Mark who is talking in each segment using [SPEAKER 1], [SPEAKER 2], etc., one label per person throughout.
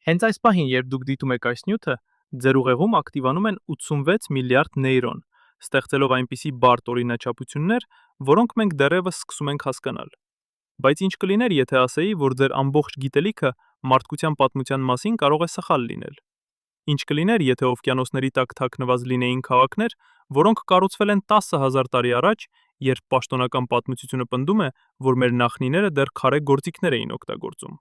[SPEAKER 1] Հենց այս պահին, երբ դուք դիտում եք այս նյութը, ձեր ուղեղում ակտիվանում են 86 միլիարդ նեյրոն, ստեղծելով այնպիսի բարդ օրինաչափություններ, որոնք մենք դեռևս սկսում ենք հասկանալ։ Բայց ինչ կլիներ, եթե ասեի, որ ձեր ամբողջ գիտելիքը մարդկության պատմության մասին կարող է սխալ լինել։ Ինչ կլիներ, եթե օվկիանոսների տակ թաքնված լինեին քաղաքներ, որոնք կառուցվել են 10,000 տարի առաջ, երբ պաշտոնական պատմությունը պնդում է, որ մեր նախնիները դեռ քարե գործիքներ էին օգտագործում։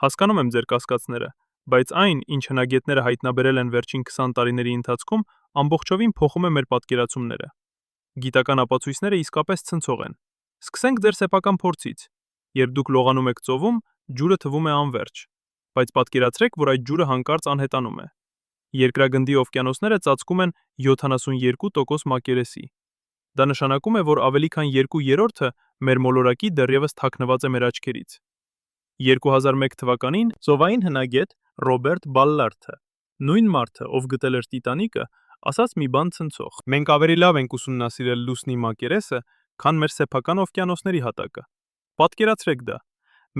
[SPEAKER 1] Հասկանում եմ ձեր կասկածները, բայց այն, ինչ հնագետները հայտնաբերել են վերջին 20 տարիների ընթացքում, ամբողջովին փոխում է մեր պատկերացումները։ Գիտական ապացույցները իսկապես ցնցող են։ Սկսենք ձեր սեփական փորձից։ Երբ դուք լողանում եք ծովում, ջուրը թվում է անվերջ, բայց պատկերացրեք, որ այդ ջուրը հանկարծ անհետանում է։ Երկրագնդի օվկիանոսները ծածկում են 72% մակերեսի։ Դա նշանակում է, որ ավելի քան 2/3-ը մեր մոլորակի դեռևս թաքնված է մեր աչքերից։ 2001 թվականին ծովային հնագետ Ռոբերտ Բալլարդը, նույն մարդը, ով գտել էր Տիտանիկը, ասաց մի բան ցնցող. «Մենք ավելի լավ ենք ուսումնասիրել լուսնի մակերեսը, քան մեր սեփական օվկիանոսների հատակը»։ Պատկերացրեք դա։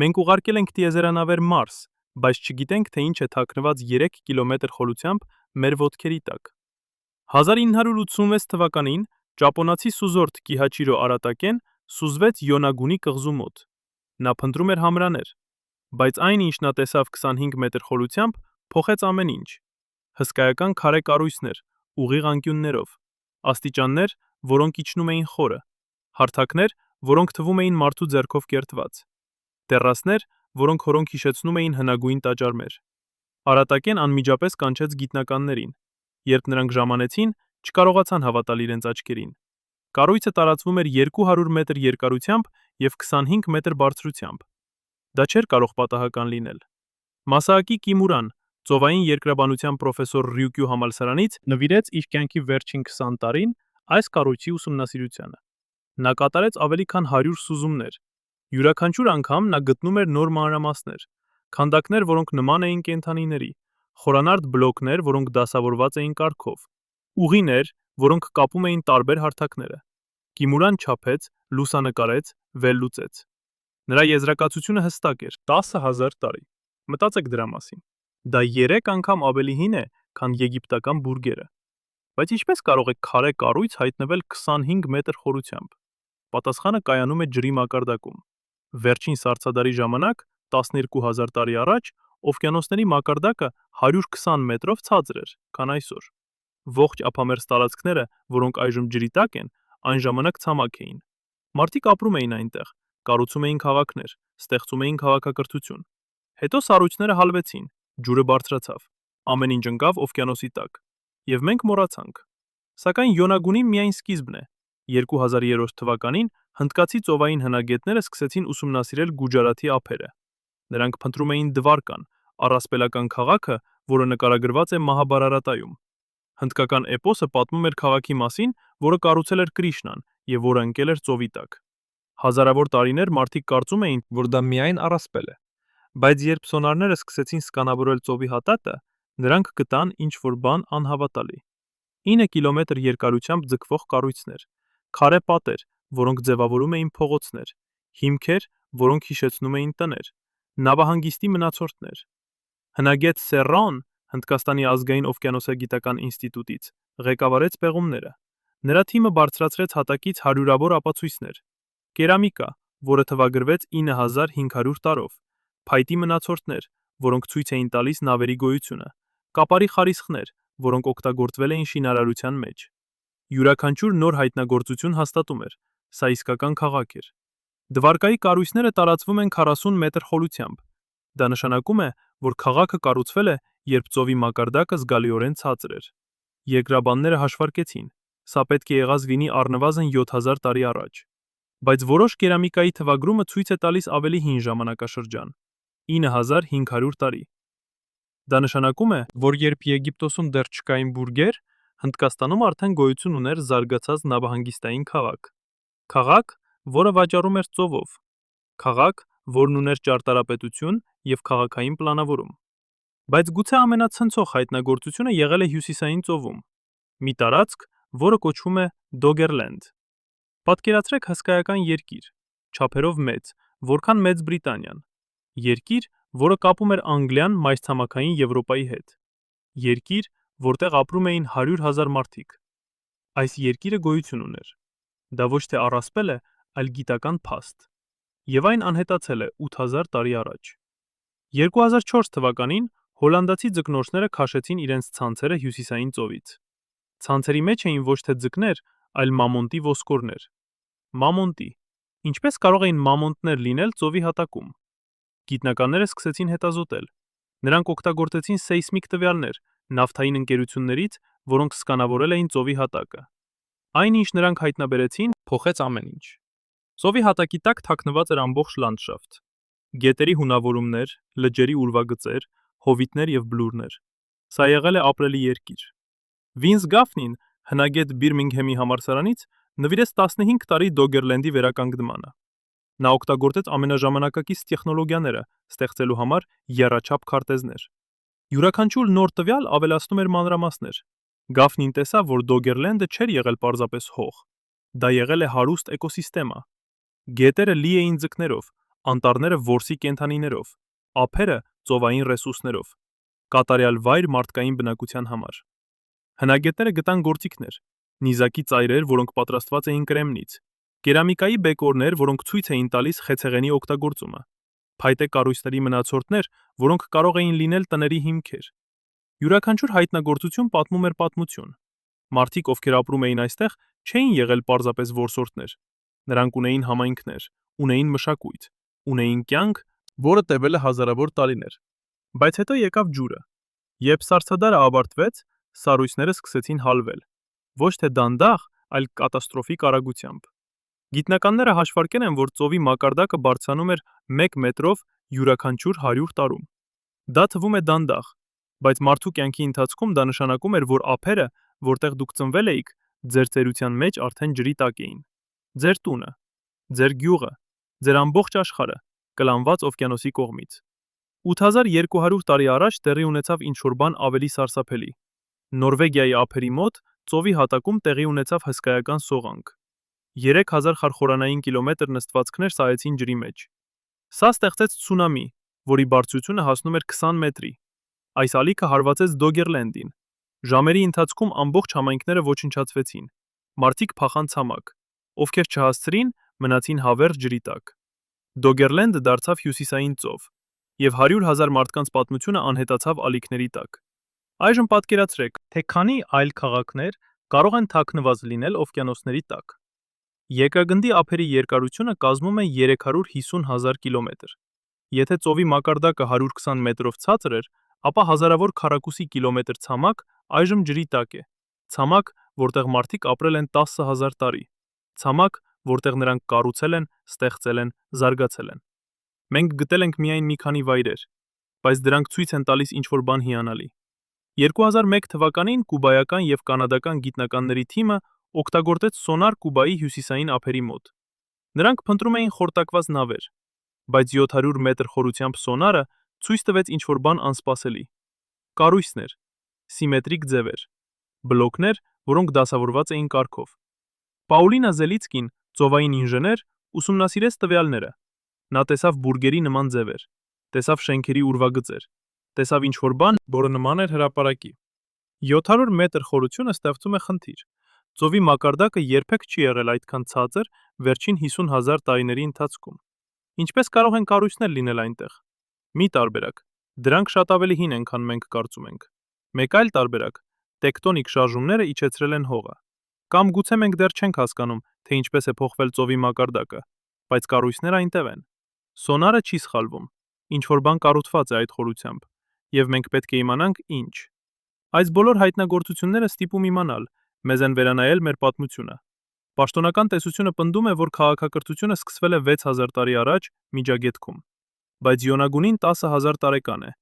[SPEAKER 1] Մենք ուղարկել ենք տիեզերանավեր Մարս, բայց չգիտենք, թե ինչ է թաքնված 3 կիլոմետր խորությամբ մեր ոտքերի տակ։ 1986 թվականին ճապոնացի սուզորդ Կիհաչիրո Արատակեն սուզվեց Յոնագունի կղզու մոտ։ Նա փնտրում էր համրաներ, բայց այն, ինչ նա տեսավ 25 մետր խորությամբ, փոխեց ամեն ինչ։ Հսկայական քարե կառույցներ, ուղիղ անկյուններով, աստիճաններ, որոնք իջնում էին խորը, հարթակներ, որոնք թվում էին մարդու ձեռքով կերտված, տեռասներ, որոնք հորոնք հիշեցնում էին հնագույն տաճարներ։ Արատակեն անմիջապես կանչեց գիտնականներին։ Երբ նրանք ժամանեցին, չկարողացան հավատալ իրենց աչքերին։ Կառույցը տարածվում էր 200 մետր երկարությամբ և 25 մետր բարձրությամբ։ Դա չէր կարող պատահական լինել։ Մասաակի Կիմուրան, ծովային երկրաբանության պրոֆեսոր Ռյուկյու համալսարանից, նվիրեց իր կյանքի վերջին 20 տարին այս կառույցի ուսումնասիրությանը։ Նա կատարեց ավելի քան 100 սուզումներ։ Յուրաքանչյուր անգամ նա գտնում էր նոր մանրամասներ, քանդակներ, որոնք նման էին կենդանիների, խորանարդ բլոկներ, որոնք դասավորված էին կարգով, ուղիներ, որոնք կապում էին տարբեր հարթակները։ Կիմուրան չափեց, լուսանկարեց, վերլուծեց։ Նրա եզրակացությունը հստակ էր՝ 10,000 տարի։ Մտածեք դրա մասին։ Դա 3 անգամ ավելի հին է, քան եգիպտական բուրգերը։ Բայց ինչպես կարող է քարե կառույց հայտնվել 25 մետր խորությամբ։ Պատասխանը կայանում է ջրի մակարդակում։ Վերջին սառցադարի ժամանակ, 12,000 տարի առաջ, օվկիանոսների մակարդակը 120 մետրով ցածր էր, քան այսօր։ Ողջ ափամերձ տարածքները, որոնք այժմ ջրի տակ են, այն ժամանակ ցամաք էին։ Մարդիկ ապրում էին այնտեղ, կառուցում էին քաղաքներ, ստեղծում էին քաղաքակրթություն։ Հետո սառույցները հալվեցին, ջուրը բարձրացավ, ամեն ինչ ընկավ օվկիանոսի տակ, և մենք մոռացանք։ Սակայն Յոնագունի միայն սկիզբն է։ 2003 թվականին հնդկացի ծովային հնագետները սկսեցին ուսումնասիրել Գուջարաթի ափերը։ Նրանք փնտրում էին Դվարկան, առասպելական քաղաքը, որը նկարագրված է Մահաբարարատայում։ Հնդկական էպոսը պատմում էր քաղաքի մասին, որը կառուցել էր Կրիշնան և որը ընկել էր ծովի տակ։ Հազարավոր տարիներ մարդիկ կարծում էին, որ դա միայն առասպել է։ Բայց երբ սոնարները սկսեցին սկանավորել ծովի հատակը, նրանք գտան ինչ-որ բան անհավատալի։ 9 կիլոմետր երկարությամբ ձգվող կառույցներ, քարե պատեր, որոնք ձևավորում էին փողոցներ, հիմքեր, որոնք հիշեցնում էին տներ, նավահանգիստի մնացորդներ։ Հնագետ Սերրոն Հնդկաստանի ազգային օվկիանոսագիտական ինստիտուտից ղեկավարեց պեղումները։ Նրա թիմը բարձրացրեց հատակից հարյուրավոր ապացույցներ. կերամիկա, որը թվագրվեց 9500 տարով, փայտի մնացորդներ, որոնք ցույց էին տալիս նավերի գոյությունը, կապարի խարիսխներ, որոնք օգտագործվել էին շինարարության մեջ։ Յուրաքանչյուր նոր հայտնագործություն հաստատում էր, սա իսկական քաղաք էր։ Դվարկայի կառույցները տարածվում են 40 մետր խորությամբ։ Դա նշանակում է, որ քաղաքը կառուցվել է, երբ ծովի մակարդակը զգալիորեն ցածր էր։ Երկրաբանները հաշվարկեցին, սա պետք է եղած լինի առնվազն 7000 տարի առաջ։ Բայց որոշ կերամիկայի թվագրումը ցույց է տալիս ավելի հին ժամանակաշրջան՝ 9500 տարի։ Դա նշանակում է, որ երբ Եգիպտոսում դեռ չկային բուրգեր, Հնդկաստանում արդեն գոյություն ուներ զարգացած նավահանգիստային քաղաք։ Քաղաք, որը վաճառում էր ծովով։ Քաղաք, որն ուներ ճարտարապետություն և քաղաքային պլանավորում։ Բայց գուցե ամենացնցող հայտնագործությունը եղել է Հյուսիսային ծովում։ Մի տարածք, որը կոչվում է Դոգերլենդ։ Պատկերացրեք հսկայական երկիր, չափերով մեծ, որքան Մեծ Բրիտանիան։ Երկիր, որը կապում էր Անգլիան մայրցամաքային Եվրոպայի հետ։ Երկիր, որտեղ ապրում էին 100,000 մարդիկ։ Այս երկիրը գոյություն ուներ։ Դա ոչ թե առասպել է, այլ գիտական փաստ։ Եվ այն անհետացել է 8000 տարի առաջ։ 2004 թվականին հոլանդացի ձկնորսները քաշեցին իրենց ցանցերը հյուսիսային ծովից։ Ցանցերի մեջ էին ոչ թե ձկներ, այլ մամոնտի ոսկորներ։ Մամոնտի։ Ինչպես կարող էին մամոնտներ լինել ծովի հատակում։ Գիտնականները սկսեցին հետազոտել։ Նրանք օգտագործեցին սեյսմիկ տվյալներ նավթային ընկերություններից, որոնք սկանավորել էին ծովի հատակը։ Այն, ինչ նրանք հայտնաբերեցին, փոխեց ամեն ինչ։ Ծովի հատակի տակ թաքնված էր ամբողջ լանդշաֆտ։ Գետերի հունավորումներ, լճերի ուրվագծեր, հովիտներ եւ բլուրներ։ Սա եղել է ապրելի երկիր։ Վինս Գաֆնին, հնագետ Բիրմինգհեմի համալսարանից, նվիրեց 15 տարի Դոգերլենդի վերականգնմանը։ Նա օգտագործեց ամենաժամանակակից տեխնոլոգիաները ստեղծելու համար եռաչափ քարտեզներ։ Յուրաքանչյուր նոր տվյալ ավելացնում էր մանրամասներ։ Գաֆնին տեսավ, որ Դոգերլենդը չէր եղել պարզապես հող։ Դա եղել է հարուստ էկոսիստեմա։ Գետերը լի էին ձկներով, անտառները որսի կենդանիներով, ափերը ծովային ռեսուրսներով։ Կատարյալ վայր մարդկային բնակության համար։ Հնագետները գտան գործիքներ, նիզակի ծայրեր, որոնք պատրաստված էին կրեմնից, կերամիկայի բեկորներ, որոնք ցույց էին տալիս խեցեղենի օգտագործումը, փայտե կառույցների մնացորդներ, որոնք կարող էին լինել տների հիմքեր։ Յուրաքանչյուր հայտնագործություն պատմում էր պատմություն։ Մարդիկ, ովքեր ապրում էին այստեղ, չէին եղել պարզապես որսորդներ։ Նրանք ունեին համայնքներ, ունեին մշակույթ, ունեին կյանք, որը տևել է հազարավոր տարիներ։ Բայց հետո եկավ ջուրը։ Երբ սառցադարը ավարտվեց, սառույցները սկսեցին հալվել։ Ոչ թե դանդաղ, այլ կատաստրոֆիկ արագությամբ։ Գիտնականները հաշվարկել են, որ ծովի մակարդակը բարձրանում էր 1 մետրով յուրաքանչյուր 100 տարում։ Դա թվում է դանդաղ, բայց մարդու կյանքի ընթացքում դա նշանակում էր, որ ափերը, որտեղ դուք ծնվել էիք, ձեր ծերության մեջ արդեն ջրի տակ էին։ Ձեր տունը, ձեր գյուղը, ձեր ամբողջ աշխարհը կլանված օվկիանոսի կողմից։ 8200 տարի առաջ տեղի ունեցավ ինչ-որ բան ավելի սարսափելի։ Նորվեգիայի ափերի մոտ ծովի հատակում տեղի ունեցավ հսկայական սողանք։ 3000 խարխորանային կիլոմետր նստվածքներ սահեցին ջրի մեջ։ Սա ստեղծեց ցունամի, որի բարձրությունը հասնում էր 20 մետրի։ Այս ալիքը հարվածեց Դոգերլենդին։ Ժամերի ընթացքում ամբողջ համայնքները ոչնչացվեցին։ Մարդիկ փախան ցամաք, ովքեր չհասցրին, մնացին հավերժ ջրի տակ։ Դոգերլենդը դարձավ հյուսիսային ծով, եւ 100,000 մարդկանց պատմությունը անհետացավ ալիքների տակ։ Այժմ պատկերացրեք, թե քանի այլ քաղաքներ կարող են թաքնված լինել օվկիանոսների տակ։ Երկրագնդի ափերի երկարությունը կազմում է 350,000 կիլոմետր։ Եթե ծովի մակարդակը 120 մետրով ցածր էր, ապա հազարավոր քառակուսի կիլոմետր ցամաք այժմ ջրի տակ է։ Ցամաք, որտեղ մարդիկ ապրել են 10,000 տարի։ Ցամաք, որտեղ նրանք կառուցել են, ստեղծել են, զարգացել են։ Մենք գտել ենք միայն մի քանի վայրեր, բայց դրանք ցույց են տալիս ինչ-որ բան հիանալի։ 2001 թվականին կուբայական եւ կանադական գիտնականների թիմը օգտագործեց սոնար Կուբայի հյուսիսային ափերի մոտ։ Նրանք փնտրում էին խորտակված նավեր, բայց 700 մետր խորությամբ սոնարը ցույց տվեց ինչ-որ բան անսպասելի։ Կառույցներ, սիմետրիկ ձևեր, բլոկներ, որոնք դասավորված էին կարգով։ Պաուլինա Զելիցկին, ծովային ինժեներ, ուսումնասիրեց տվյալները։ Նա տեսավ բուրգերի նման ձևեր, տեսավ շենքերի ուրվագծեր, տեսավ ինչ-որ բան, որը նման էր հրապարակի։ 700 մետր խորությունը ստեղծում է խնդիր։ Ծովի մակարդակը երբեք չի եղել այդքան ցածր վերջին 50,000 տարիների ընթացքում։ Ինչպես կարող են կառույցներ լինել այնտեղ։ Մի տարբերակ, դրանք շատ ավելի հին են, քան մենք կարծում ենք։ Մեկ այլ տարբերակ, տեկտոնիկ շարժումները իջեցրել են հողը։ Կամ գուցե մենք դեռ չենք հասկանում, թե ինչպես է փոխվել ծովի մակարդակը, բայց կառույցները այնտեղ են։ Սոնարը չի սխալվում։ Ինչ-որ բան կառուցված է այդ խորությամբ, եւ մենք պետք է իմանանք ինչ։ Այս բոլոր հայտնագործությունները ստիպում իմանալ, մեզ են վերանայել մեր պատմությունը։ Պաշտոնական տեսությունը պնդում է, որ քաղաքակրթությունը սկսվել է 6000 տարի առաջ Միջագետքում, բայց Յոնագունին 10,000 տարեկան է,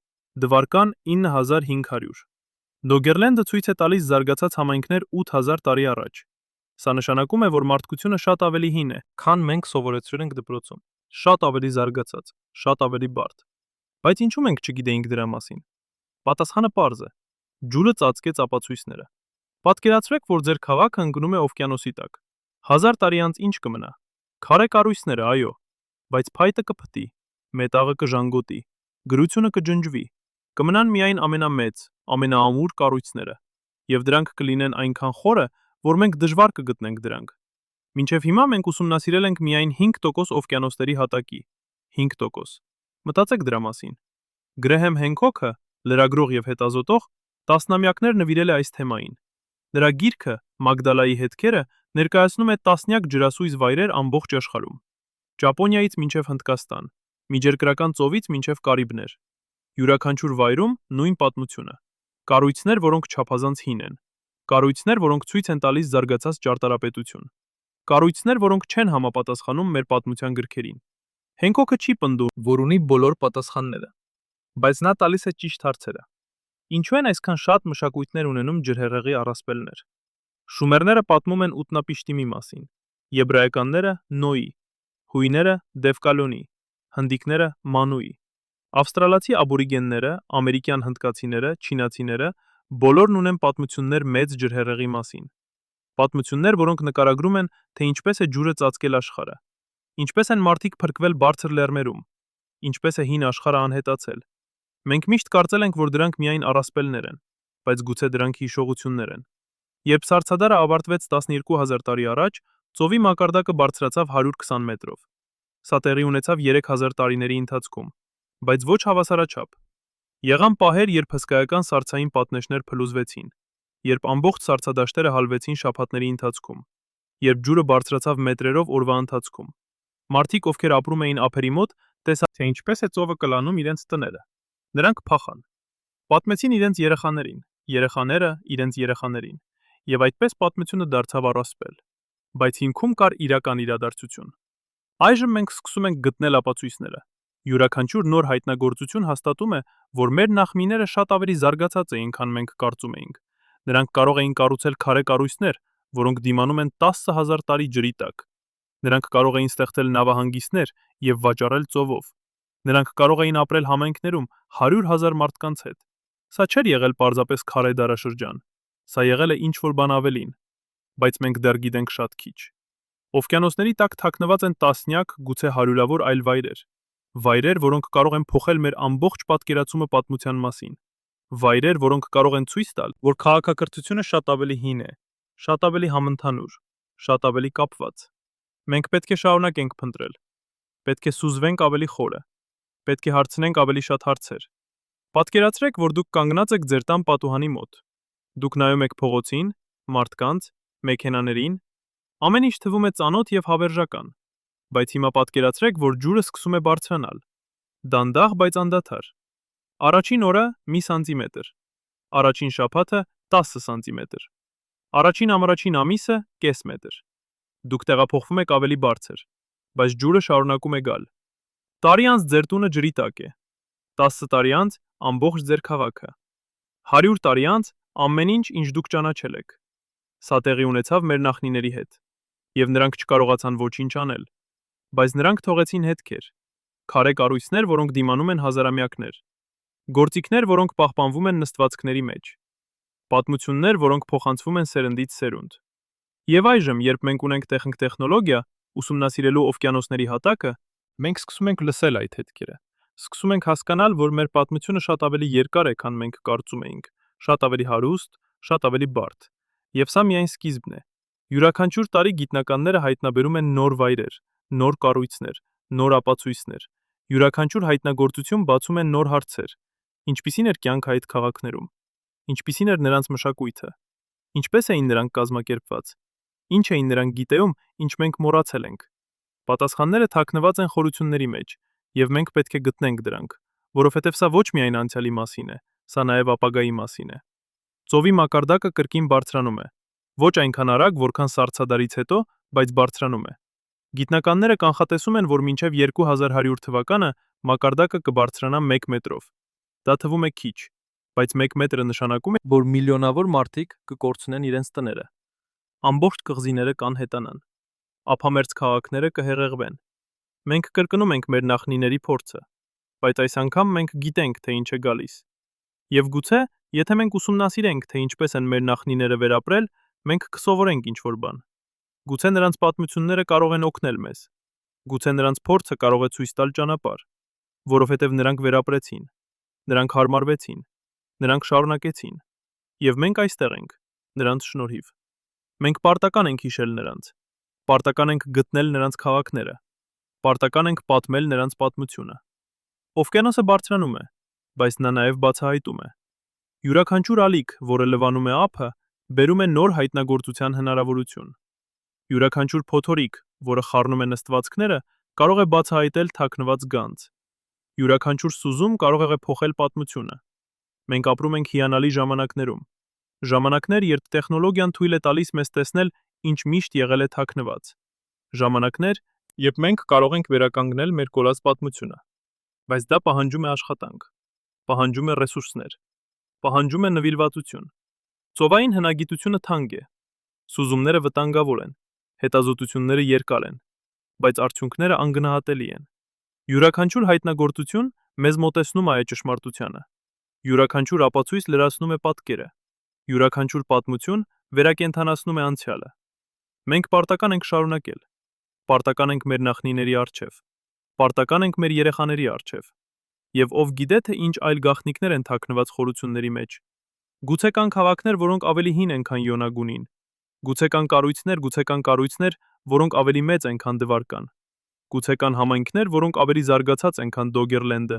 [SPEAKER 1] Դվարկան 9500։ Դոգերլենդը ցույց է տալիս զարգացած համայնքներ 8000 տարի առաջ։ Սա նշանակում է, որ մարդկությունը շատ ավելի հին է, քան մենք սովորեցրել ենք դպրոցում։ Շատ ավելի զարգացած, շատ ավելի բարդ։ Բայց ինչու մենք չգիտեինք դրա մասին։ Պատասխանը պարզ է։ Ջուրը ծածկեց ապացույցները։ Պատկերացրեք, որ ձեր քաղաքը ընկնում է օվկիանոսի տակ։ 1000 տարի անց ինչ կմնա։ Քարե կառույցները, այո, բայց փայտը կփտի, մետաղը կժանգոտի, Գրությունը կջնջվի։ Կմնան միայն ամենամեծ, ամենաամուր կառույցները, եւ դրանք կլինեն այնքան խորը, որ մենք դժվար կգտնենք դրանք։ Մինչև հիմա մենք ուսումնասիրել ենք միայն 5% օվկիանոսների հատակի։ 5%։ Մտածեք դրա մասին։ Գրեհեմ Հենքոքը, լրագրող եւ հետազոտող, տասնամյակներ նվիրել է այս թեմային։ Նրա գիրքը Մագդալայի հետքերը ներկայացնում է տասնյակ ջրասույզ վայրեր ամբողջ աշխարհում։ Ճապոնիայից մինչև Հնդկաստան, Միջերկրական ծովից մինչև Կարիբներ։ Յուրաքանչյուր վայրում նույն պատմությունը։ Կառույցներ, որոնք չափազանց հին են։ Կառույցներ, որոնք ցույց են տալիս զարգացած ճարտարապետություն։ Կառույցներ, որոնք չեն համապատասխանում մեր պատմության գրքերին։ Հենքոքը չի պնդում, որ ունի բոլոր պատասխանները, բայց նա տալիս է ճիշտ հարցերը։ Ինչու են այսքան շատ մշակույթներ ունենում ջրհեղեղի առասպելներ։ Շումերները պատմում են Ուտնապիշտիմի մասին, եբրայականները Նոյի, հույները Դևկալոնի, հնդիկները Մանուի, ավստրալացի աբորիգենները, ամերիկյան հնդկացիները, չինացիները բոլորն ունեն պատմություններ մեծ ջրհեղեղի մասին։ Պատմություններ, որոնք նկարագրում են, թե ինչպես է ջուրը ծածկել աշխարհը, ինչպես են մարդիկ փրկվել բարձր լեռներում, ինչպես է հին աշխարհը անհետացել։ Մենք միշտ կարծել ենք, որ դրանք միայն առասպելներ են, բայց գուցե դրանք հիշողություններ են։ Երբ Սառցադարը ավարտվեց 12000 տարի առաջ, ծովի մակարդակը բարձրացավ 120 մետրով։ Սա տեղի ունեցավ 3000 տարիների ընթացքում, բայց ոչ հավասարաչափ։ Եղան պահեր, երբ հսկայական սառցային պատնեշներ փլուզվեցին, երբ ամբողջ սառցադաշտերը հալվեցին շաբաթների ընթացքում, երբ ջուրը բարձրացավ մետրերով օրվա ընթացքում։ Մարդիկ, ովքեր ապրում էին ափերի մոտ, տեսան, թե ինչպես է ծովը կլանում իրենց տները։ Նրանք փախան։ Պատմեցին իրենց երեխաներին, երեխաները իրենց երեխաներին, եւ այդպես պատմությունը դարձավ առասպել։ Բայց հիմքում կար իրական իրադարձություն։ Այժմ մենք սկսում ենք գտնել ապացույցները։ Յուրաքանչյուր նոր հայտնագործություն հաստատում է, որ մեր նախնիները շատ ավելի զարգացած էին, քան մենք կարծում էինք։ Նրանք կարող էին կառուցել քարե կառույցներ, որոնք դիմանում են 10000 տարի ջրի տակ։ Նրանք կարող էին ստեղծել նավահանգիստներ եւ վաճառել ծովով։ Նրանք կարող էին ապրել համայնքներում 100,000 մարդկանց հետ։ Սա չէր եղել պարզապես քարե դարաշրջան։ Սա եղել է ինչ-որ բան ավելին, բայց մենք դեռ գիտենք շատ քիչ։ Օվկիանոսների տակ թաքնված են տասնյակ, գուցե հարյուրավոր այլ վայրեր։ Վայրեր, որոնք կարող են փոխել մեր ամբողջ պատկերացումը պատմության մասին։ Վայրեր, որոնք կարող են ցույց տալ, որ քաղաքակրթությունը շատ ավելի հին է, շատ ավելի համընդհանուր, շատ ավելի կապված։ Մենք պետք է շարունակենք փնտրել։ Պետք է սուզվենք ավելի խորը։ Պետք է հարցնենք ավելի շատ հարցեր։ Պատկերացրեք, որ դուք կանգնած եք ձեր տան պատուհանի մոտ։ Դուք նայում եք փողոցին, մարդկանց, մեքենաներին, ամեն ինչ թվում է ծանոթ եւ հավերժական։ Բայց հիմա պատկերացրեք, որ ջուրը սկսում է բարձրանալ։ Դանդաղ, բայց անդադար։ Առաջին օրը մի սանտիմետր։ Առաջին շաբաթը 10 սանտիմետր։ Առաջին ամառաջին ամիսը կես մետր։ Դուք տեղափոխվում եք ավելի բարձր, բայց ջուրը շարունակում է գալ։ Տարի անց ձեր տունը ջրի տակ է։ 10 տարի անց ամբողջ ձեր քաղաքը։ 100 տարի անց ամեն ինչ, ինչ դուք ճանաչել եք։ Սա տեղի ունեցավ մեր նախնիների հետ, եւ նրանք չկարողացան ոչինչ անել, բայց նրանք թողեցին հետքեր, քարե կառույցներ, որոնք դիմանում են հազարամյակներ, գործիքներ, որոնք պահպանվում են նստվածքների մեջ, պատմություններ, որոնք փոխանցվում են սերնդից սերունդ։ Եվ այժմ, երբ մենք ունենք տեխնոլոգիա, ուսումնասիրելու օվկիանոսների հատակը, մենք սկսում ենք լսել այդ հետքերը։ Սկսում ենք հասկանալ, որ մեր պատմությունը շատ ավելի երկար է, քան մենք կարծում էինք, շատ ավելի հարուստ, շատ ավելի բարդ։ Եվ սա միայն սկիզբն է։ Յուրաքանչյուր տարի գիտնականները հայտնաբերում են նոր վայրեր, նոր կառույցներ, նոր ապացույցներ։ Յուրաքանչյուր հայտնագործություն բացում է նոր հարցեր։ Ինչպիսին էր կյանքը այդ քաղաքներում։ Ինչպիսին էր նրանց մշակույթը։ Ինչպես էին նրանք կազմակերպված։ Ինչ էին նրանք գիտեում, ինչ մենք մոռացել ենք։ Պատասխանները թաքնված են խորությունների մեջ, եւ մենք պետք է գտնենք դրանք, որովհետեւ սա ոչ միայն անցյալի մասին է, սա նաեւ ապագայի մասին է։ Ծովի մակարդակը կրկին բարձրանում է։ Ոչ այնքան արագ, որքան Սառցադարից հետո, բայց բարձրանում է։ Գիտնականները կանխատեսում են, որ մինչև 2100 թվականը մակարդակը կբարձրանա 1 մետրով։ Դա թվում է քիչ, բայց 1 մետրը նշանակում է, որ միլիոնավոր մարդիկ կկորցնեն իրենց տները։ Ամբողջ կղզիները կանհետանան։ Ափամերձ քաղաքները կհեղեղվեն։ Մենք կրկնում ենք մեր նախնիների փորձը, բայց այս անգամ մենք գիտենք, թե ինչ է գալիս։ Եվ գուցե, եթե մենք ուսումնասիրենք, թե ինչպես են մեր նախնիները վերապրել, մենք կսովորենք ինչ-որ բան։ Գուցե նրանց պատմությունները կարող են օգնել մեզ։ Գուցե նրանց փորձը կարող է ցույց տալ ճանապարհ։ որովհետև նրանք վերապրեցին, նրանք հարմարվեցին, նրանք շարունակեցին, եւ մենք այստեղ ենք, նրանց շնորհիվ։ Մենք պարտական ենք հիշել նրանց, պարտական ենք գտնել նրանց քաղաքները, պարտական ենք պատմել նրանց պատմությունը։ Օվկիանոսը բարձրանում է, բայց նա նաև բացահայտում է։ Յուրաքանչյուր ալիք, որը լվանում է ափը, բերում է նոր հայտնագործության հնարավորություն։ Յուրաքանչյուր փոթորիկ, որը խառնում է նստվածքները, կարող է բացահայտել թաքնված գանձ։ Յուրաքանչյուր սուզում կարող է փոխել պատմությունը։ Մենք ապրում ենք հիանալի ժամանակներում։ Ժամանակներ, երբ տեխնոլոգիան թույլ է տալիս մեզ տեսնել, ինչ միշտ եղել է թաքնված։ Ժամանակներ, երբ մենք կարող ենք վերականգնել մեր կորած պատմությունը։ Բայց դա պահանջում է աշխատանք, պահանջում է ռեսուրսներ, պահանջում է նվիրվածություն։ Ծովային հնագիտությունը թանկ է, սուզումները վտանգավոր են, հետազոտությունները երկար են, բայց արդյունքները անգնահատելի են։ Յուրաքանչյուր հայտնագործություն մեզ մոտեցնում է այդ ճշմարտությանը։ Յուրաքանչյուր ապացույց լրացնում է պատկերը։ Յուրաքանչյուր պատմություն վերակենդանացնում է անցյալը։ Մենք պարտական ենք շարունակել։ Պարտական ենք մեր նախնիների առջև։ Պարտական ենք մեր երեխաների առջև։ Եվ ով գիտե թե ինչ այլ գաղտնիքներ են թաքնված խորությունների մեջ։ Գուցե կան քաղաքներ, որոնք ավելի հին են, քան Յոնագունին։ Գուցե կան կառույցներ, որոնք ավելի մեծ են, քան Դվարկան։ Գուցե կան համայնքներ, որոնք ավելի զարգացած են, քան Դոգերլենդը։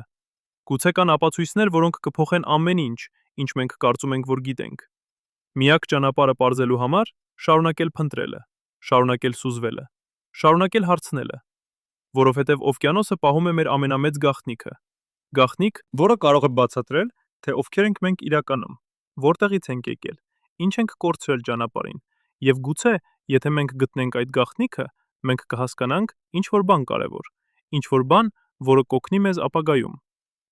[SPEAKER 1] Գուցե կան ապացույցներ, որոնք կփոխեն ամեն ինչ, ինչ մենք կարծում ենք, որ գիտենք։ Միակ ճանապարհը պարզելու համար շարունակել փնտրելը, շարունակել սուզվելը, շարունակել հարցնելը, որովհետև օվկիանոսը պահում է մեր ամենամեծ գաղտնիքը։ Գաղտնիք, որը կարող է բացատրել, թե ովքեր ենք մենք իրականում, որտեղից ենք եկել, ինչ ենք կորցրել ճանապարհին, եւ գուցե, եթե մենք գտնենք այդ գաղտնիքը, մենք կհասկանանք ինչ-որ բան կարևոր, ինչ-որ բան, որը կօգնի մեզ ապագայում,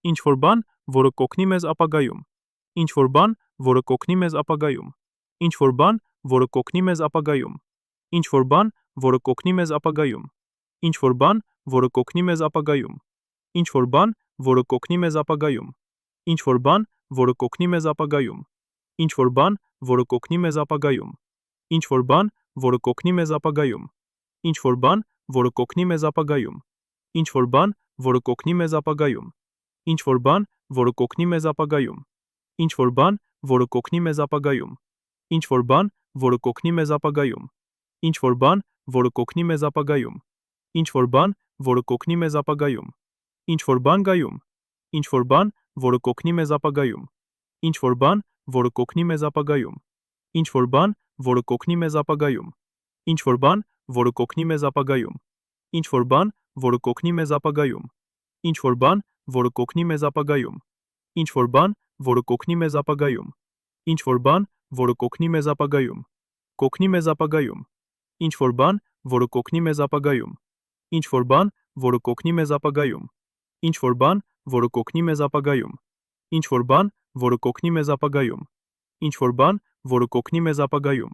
[SPEAKER 1] ինչ-որ բան, որը կօգնի մեզ ապագայում, ինչ-որ բան, որը կօգնի մեզ ապագայում, ինչ-որ բան, որը կօգնի մեզ ապագայում, ինչ-որ բան, որը կօգնի մեզ ապագայում, ինչ-որ բան, որը կօգնի մեզ ապագայում, ինչ-որ բան, որը կօգնի մեզ ապագայում, ինչ-որ բան, որը կօգնի մեզ ապագայում, ինչ-որ բան, որը կօգնի մեզ ապագայում, ինչ-որ բան, որը կօգնի մեզ ապագայում, ինչ-որ բան, որը կօգնի մեզ ապագայում, ինչ-որ բան, որը կօգնի մեզ ապագայում, ինչ-որ բան, որը կօգնի մեզ ապագայում, ինչ-որ բան, որը կօգնի մեզ ապագայում, ինչ-որ բան, որը կօգնի մեզ ապագայում, ինչ-որ բան, որը կօգնի մեզ ապագայում, ինչ-որ բան, որը կօգնի մեզ ապագայում, ինչ-որ բան գայում, ինչ-որ բան, որը կօգնի մեզ ապագայում, ինչ-որ բան, որը կօգնի մեզ ապագայում, ինչ-որ բան, որը կօգնի մեզ ապագայում, ինչ-որ բան, որը կօգնի մեզ ապագայում, ինչ-որ բան, որը կօգնի մեզ ապագայում, ինչ-որ բան, որը կօգնի մեզ ապագայում, ինչ-որ բան, որը կօգնի մեզ ապագայում, ինչ-որ բան, որը կօգնի մեզ ապագայում, կօգնի մեզ ապագայում, ինչ-որ բան, որը կօգնի մեզ ապագայում, ինչ-որ բան, որը կօգնի մեզ ապագայում, ինչ-որ բան, որը կօգնի մեզ ապագայում, ինչ-որ բան, որը կօգնի մեզ ապագայում, ինչ-որ բան, որը կօգնի մեզ ապագայում,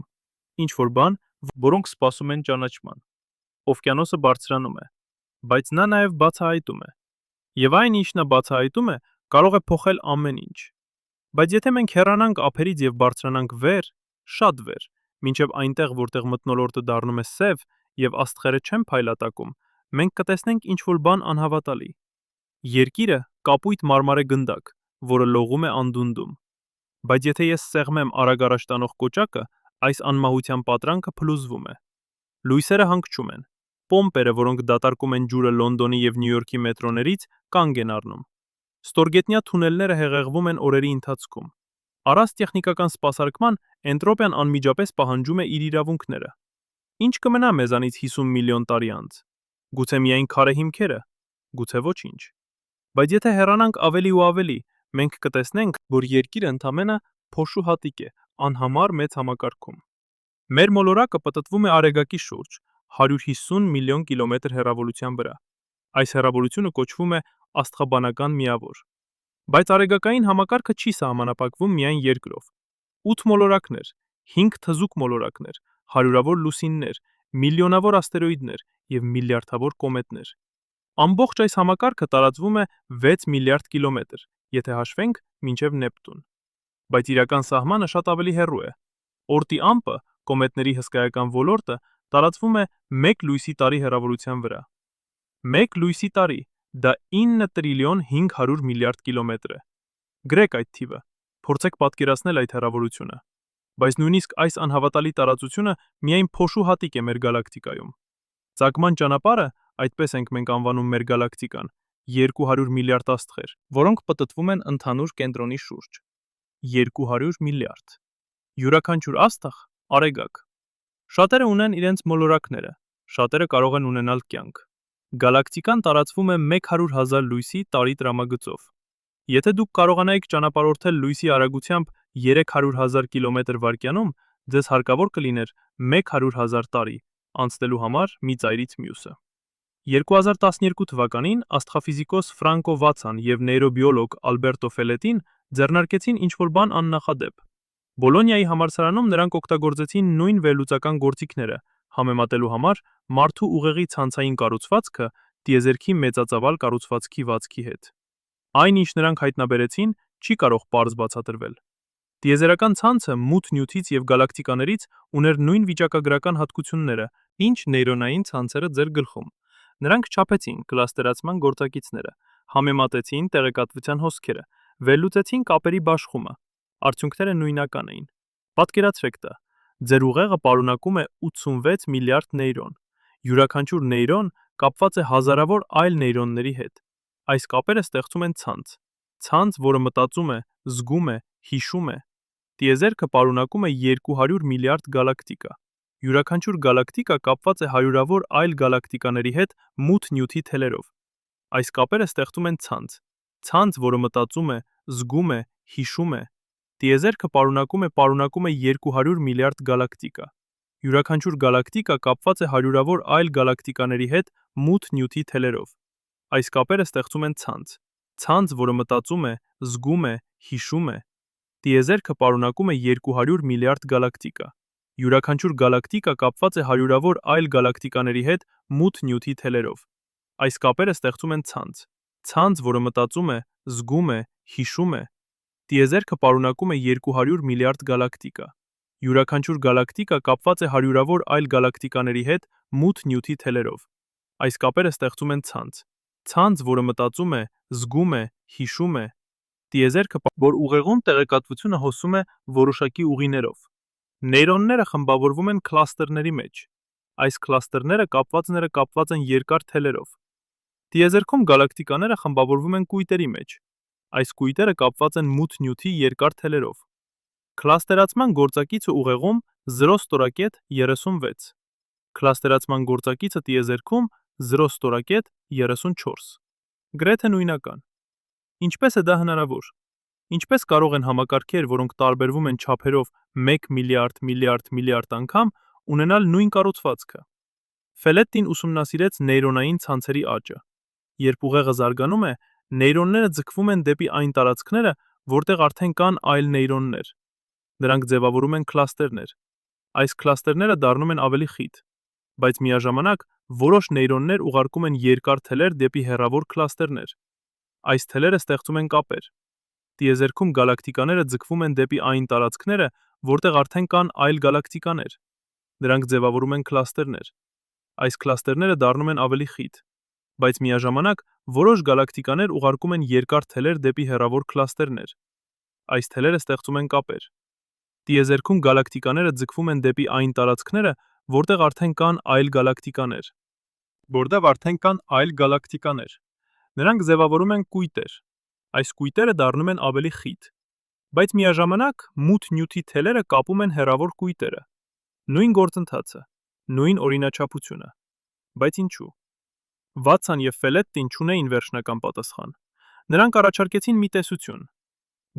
[SPEAKER 1] ինչ-որ բան, որոնք սպասում են ճանաչման։ Օվկիանոսը բարձրանում է, բայց նա նաև բացահայտում է։ Եվ այն, ինչ նա բացահայտում է, կարող է փոխել ամեն ինչ։ Բայց եթե մենք հեռանանք ափերից եւ բարձրանանք վեր, շատ վեր, մինչեւ այնտեղ, որտեղ մթնոլորտը դառնում է սև եւ աստղերը չեն փայլատակում, մենք կտեսնենք ինչ-որ բան անհավատալի։ Երկիրը կապույտ մարմարե գնդակ, որը լողում է անդունդում։ Բայց եթե ես սեղմեմ արագ առաջ տանող կոճակը, այս անմահության պատրանքը փլուզվում է։ Լույսերը հանգչում են։ Պոմպերը, որոնք դատարկում են ջուրը Լոնդոնի եւ Նյու Յորքի մետրոներից, կանգ են առնում։ Ստորգետնյա թունելները հեղեղվում են օրերի ընթացքում։ Առանց տեխնիկական սպասարկման էնտրոպիան անմիջապես պահանջում է իր իրավունքները։ Ինչ կմնա մեզանից 50 միլիոն տարի անց։ Գուցե միայն քարե հիմքերը, գուցե ոչինչ։ Բայց եթե հեռանանք ավելի ու ավելի, մենք կտեսնենք, որ երկիրը ընդամենը փոշու հատիկ է, անհամար մեծ համակարգում։ Մեր մոլորակը պտտվում է Արեգակի շուրջ 150 միլիոն կիլոմետր հեռավորության վրա։ Այս հեռավորությունը կոչվում է աստղաբանական միավոր։ Բայց Արեգակային համակարգը չի սահմանափակվում միայն երկրով։ 8 մոլորակներ, 5 թզուկ մոլորակներ, հարյուրավոր լուսիններ, միլիոնավոր աստերոիդներ եւ միլիարդավոր կոմետներ։ Ամբողջ այս համակարգը տարածվում է 6 միլիարդ կիլոմետր, եթե հաշվենք մինչև Նեպտուն։ Բայց իրական սահմանը շատ ավելի հեռու է։ Օրտի ամպը, կոմետների հսկայական ոլորտը, տարածվում է 1 լույսի տարի հեռավորության վրա։ 1 լույսի տարի, Դա 9 տրիլիոն 500 միլիարդ կիլոմետր է։ Գրեք այդ թիվը։ Փորձեք պատկերացնել այդ հեռավորությունը։ Բայց նույնիսկ այս անհավատալի տարածությունը միայն փոշու հատիկ է մեր գալակտիկայում։ Ծագման ճանապարհը, այդպես ենք մենք անվանում մեր գալակտիկան, 200 միլիարդ աստղեր, որոնք պտտվում են ընդհանուր կենտրոնի շուրջ։ 200 միլիարդ։ Յուրաքանչյուր աստղ արեգակ։ Շատերը ունեն իրենց մոլորակները, շատերը կարող են ունենալ կյանք։ Գալակտիկան տարածվում է 100,000 լույսի տարի տրամագծով։ Եթե դուք կարողանայիք ճանապարհորդել լույսի արագությամբ 300,000 կմ/վայրկյանում, ձեզ հարկավոր կլիներ 100,000 տարի անցնելու համար մի ծայրից մյուսը։ 2012 թվականին աստղաֆիզիկոս Ֆրանկո Վատսան եւ նեյրոբիոլոգ Ալբերտո Ֆելետին ձեռնարկեցին ինչ-որ բան աննախադեպ։ Բոլոնիայի համալսարանում նրանք օգտագործեցին նույն վերլուծական գործիքները, համեմատելու համար մարդու ուղեղի ցանցային կառուցվածքը տիեզերքի մեծածավալ կառուցվածքի վացքի հետ։ Այն, ինչ նրանք հայտնաբերեցին, չի կարող պարզ բացատրվել։ Տիեզերական ցանցը մութ նյութից եւ գալակտիկաներից ուներ նույն վիճակագրական հատկությունները, ինչ նեյրոնային ցանցերը ձեր գլխում։ Նրանք չափեցին կլաստերացման գործակիցները, համեմատեցին տեղեկատվության հոսքերը, վերլուծեցին կապերի բաշխումը։ Արդյունքները նույնական էին։ Պատկերացրեք դա։ Ձեր ուղեղը պարունակում է 86 միլիարդ նեյրոն։ Յուրաքանչյուր նեյրոն կապված է հազարավոր այլ նեյրոնների հետ։ Այս կապերը ստեղծում են ցանց։ Ցանց, որը մտածում է, զգում է, հիշում է։ Տիեզերքը պարունակում է 200 միլիարդ գալակտիկա։ Յուրաքանչյուր գալակտիկա կապված է հարյուրավոր այլ գալակտիկաների հետ մութ նյութի թելերով։ Այս կապերը ստեղծում են ցանց։ Ցանց, որը մտածում է, զգում է, հիշում է։ Տիեզերքը պարունակում է 200 միլիարդ գալակտիկա։ Յուրաքանչյուր գալակտիկա կապված է հարյուրավոր այլ գալակտիկաների հետ մութ նյութի թելերով։ Այս կապերը ստեղծում են ցանց։ Ցանց, որը մտածում է, զգում է, հիշում է։ Տիեզերքը պարունակում է 200 միլիարդ գալակտիկա։ Յուրաքանչյուր գալակտիկա կապված է հարյուրավոր այլ գալակտիկաների հետ մութ նյութի թելերով։ Այս կապերը ստեղծում են ցանց։ Ցանց, որը մտածում է, զգում է, հիշում է։ Տիեզերքը պարունակում է 200 միլիարդ գալակտիկա։ Յուրաքանչյուր գալակտիկա կապված է հարյուրավոր այլ գալակտիկաների հետ մութ նյութի թելերով։ Այս կապերը ստեղծում են ցանց։ Ցանց, որը մտածում է, զգում է, հիշում է։ Տիեզերքը, որ ուղեղում տեղեկատվությունը հոսում է որոշակի ուղիներով։ Նեյրոնները խմբավորվում են քլաստերների մեջ։ Այս քլաստերները կապված են երկար թելերով։ Տիեզերքում գալակտիկաները խմբավորվում են կույտերի մեջ։ Այս կույտերը կապված են մութ նյութի երկար թելերով։ Քլաստերացման գործակիցը ուղեղում 0.36։ Քլաստերացման գործակիցը տիեզերքում 0.34։ Գրեթե նույնական։ Ինչպես է դա հնարավոր։ Ինչպես կարող են համակարգեր, որոնք տարբերվում են չափերով 1 միլիարդ անգամ, ունենալ նույն կառուցվածքը։ Ֆելետին ուսումնասիրեց նեյրոնային ցանցերի աճը։ Երբ ուղեղը զարգանում է, նեյրոնները ձգվում են դեպի այն տարածքները, որտեղ արդեն կան այլ նեյրոններ։ Նրանք ձևավորում են քլաստերներ։ Այս քլաստերները դառնում են ավելի խիտ, բայց միաժամանակ որոշ նեյրոններ ուղարկում են երկար թելեր դեպի հեռավոր քլաստերներ։ Այս թելերը ստեղծում են կապեր։ Տիեզերքում գալակտիկաները ձգվում են դեպի այն տարածքները, որտեղ արդեն կան այլ գալակտիկաներ։ Նրանք ձևավորում են քլաստերներ։ Այս քլաստերները դառնում են ավելի խիտ, բայց միաժամանակ որոշ գալակտիկաներ ուղարկում են երկար թելեր դեպի հեռավոր քլաստերներ։ Այս թելերը ստեղծում են կապեր։ Տիեզերքում գալակտիկաները ձգվում են դեպի այն տարածքները, որտեղ արդեն կան այլ գալակտիկաներ։ Նրանք ձևավորում են կույտեր։ Այս կույտերը դառնում են ավելի խիտ, բայց միաժամանակ մութ նյութի թելերը կապում են հեռավոր կույտերը։ Նույն գործընթացը, նույն օրինաչափությունը։ Բայց ինչու։ Վատսան եւ Ֆելետին չունեին վերջնական պատասխան։ Նրանք առաջարկեցին մի տեսություն։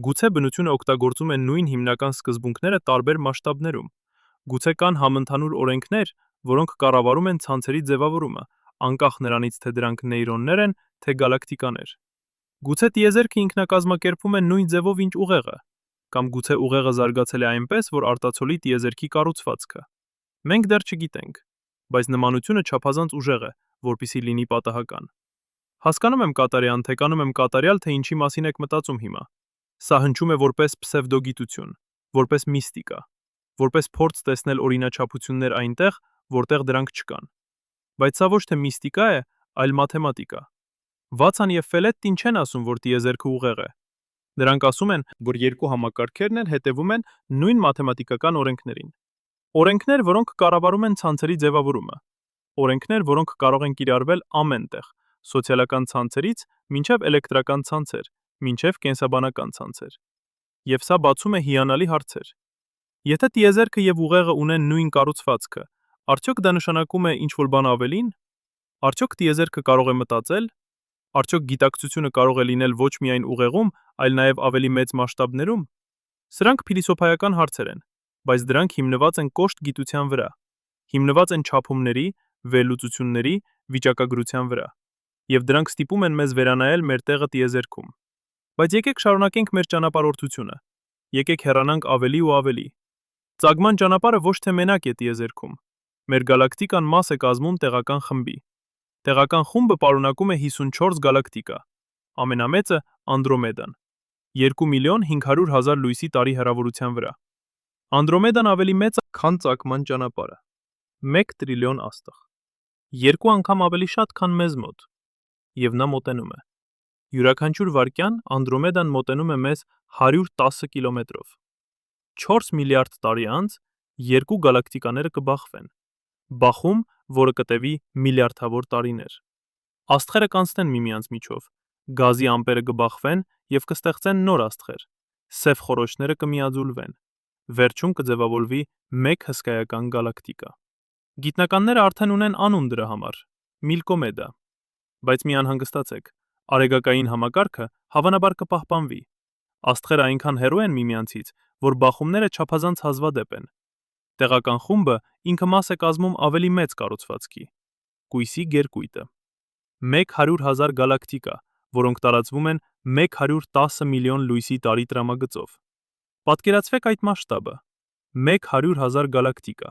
[SPEAKER 1] Գուցե բնությունը օգտագործում է նույն հիմնական սկզբունքները տարբեր մասշտաբներում։ Գուցե կան համընդհանուր օրենքներ, որոնք կառավարում են ցանցերի ձևավորումը, անկախ նրանից, թե դրանք նեյրոններ են, թե գալակտիկաներ։ Գուցե տիեզերքը ինքնակազմակերպվում է նույն ձևով, ինչ ուղեղը, կամ գուցե ուղեղը զարգացել է այնպես, որ արտացոլի տիեզերքի կառուցվածքը։ Մենք դեռ չգիտենք, բայց նմանությունը չափազանց ուժեղ է, որպեսզի լինի պատահական։ Հասկանում եմ կատարյալ, թե ինչի մասին եք մտածում հիմա։ Սա հնչում է որպես պսևդոգիտություն, որպես միստիկա, որպես փորձ տեսնել օրինաչափություններ այնտեղ, որտեղ դրանք չկան։ Բայց սա ոչ թե միստիկա է, այլ մաթեմատիկա։ Վատսան եւ Ֆելետտին չեն ասում, որ տիեզերքը ուղեղ է։ Նրանք ասում են, որ երկու համակարգերն էլ հետևում են նույն մաթեմատիկական օրենքներին։ Օրենքներ, որոնք կառավարում են ցանցերի ձևավորումը։ Օրենքներ, որոնք կարող են կիրառվել ամեն տեղ, սոցիալական ցանցերից մինչև էլեկտրական ցանցեր, մինչև կենսաբանական ցանցեր։ Եվ սա բացում է հիանալի հարցեր։ Եթե տիեզերքը եւ ուղեղը ունեն նույն կառուցվածքը, արդյոք դա նշանակում է ինչ-որ բան ավելին։ Արդյոք տիեզերքը կարող է մտածել։ Արդյոք գիտակցությունը կարող է լինել ոչ միայն ուղեղում, այլ նաև ավելի մեծ մասշտաբներում։ Սրանք փիլիսոփայական հարցեր են, բայց դրանք հիմնված են կոշտ գիտության վրա, հիմնված են չափումների, վերլուծությունների, վիճակագրության վրա, եւ դրանք ստիպում են մեզ վերանայել մեր տեղը տիեզերքում։ Բայց եկեք շարունակենք մեր ճանապարհորդությունը։ Եկեք հեռանանք ավելի ու ավելի։ Ծագման ճանապարհը ոչ թե մենակ է տիեզերքում։ Մեր գալակտիկան մաս է կազմում տեղական խմբի։ Տեղական խումբը պարունակում է 54 գալակտիկա։ Ամենամեծը Անդրոմեդան 2.500.000 լույսի տարի հեռավորության վրա։ Անդրոմեդան ավելի մեծ է, քան ծագման ճանապարհը։ 1 տրիլիոն աստղ։ 2 անգամ ավելի շատ, քան մեզ մոտ։ Եվ նա մոտենում է։ Յուրաքանչյուր վայրկյան Անդրոմեդան մոտենում է մեզ 110 կիլոմետրով։ 4 միլիարդ տարի անց երկու գալակտիկաները կբախվեն։ Բախում, որը կտևի միլիարդավոր տարիներ։ Աստղերը կանցնեն միմյանց միջով, գազի ամպերը կբախվեն եւ կստեղծեն նոր աստղեր։ Սև խորոչները կմիաձուլվեն։ Վերջում կձևավորվի մեկ հսկայական գալակտիկա։ Գիտնականները արդեն ունեն անուն դրա համար՝ Միլկոմեդա։ Բայց մի անհանգստացեք, արեգակային համակարգը հավանաբար կպահպանվի։ Աստղերը այնքան հեռու են միմյանցից, որ բախումները չափազանց հազվադեպ են։ Տեղական խումբը ինքը մաս է կազմում ավելի մեծ կառուցվածքի՝ կույսի գերկույտը։ 100,000 գալակտիկա, որոնք տարածվում են 110 միլիոն լույսի տարի տրամագծով։ Պատկերացրեք այդ մասշտաբը՝ 100,000 գալակտիկա։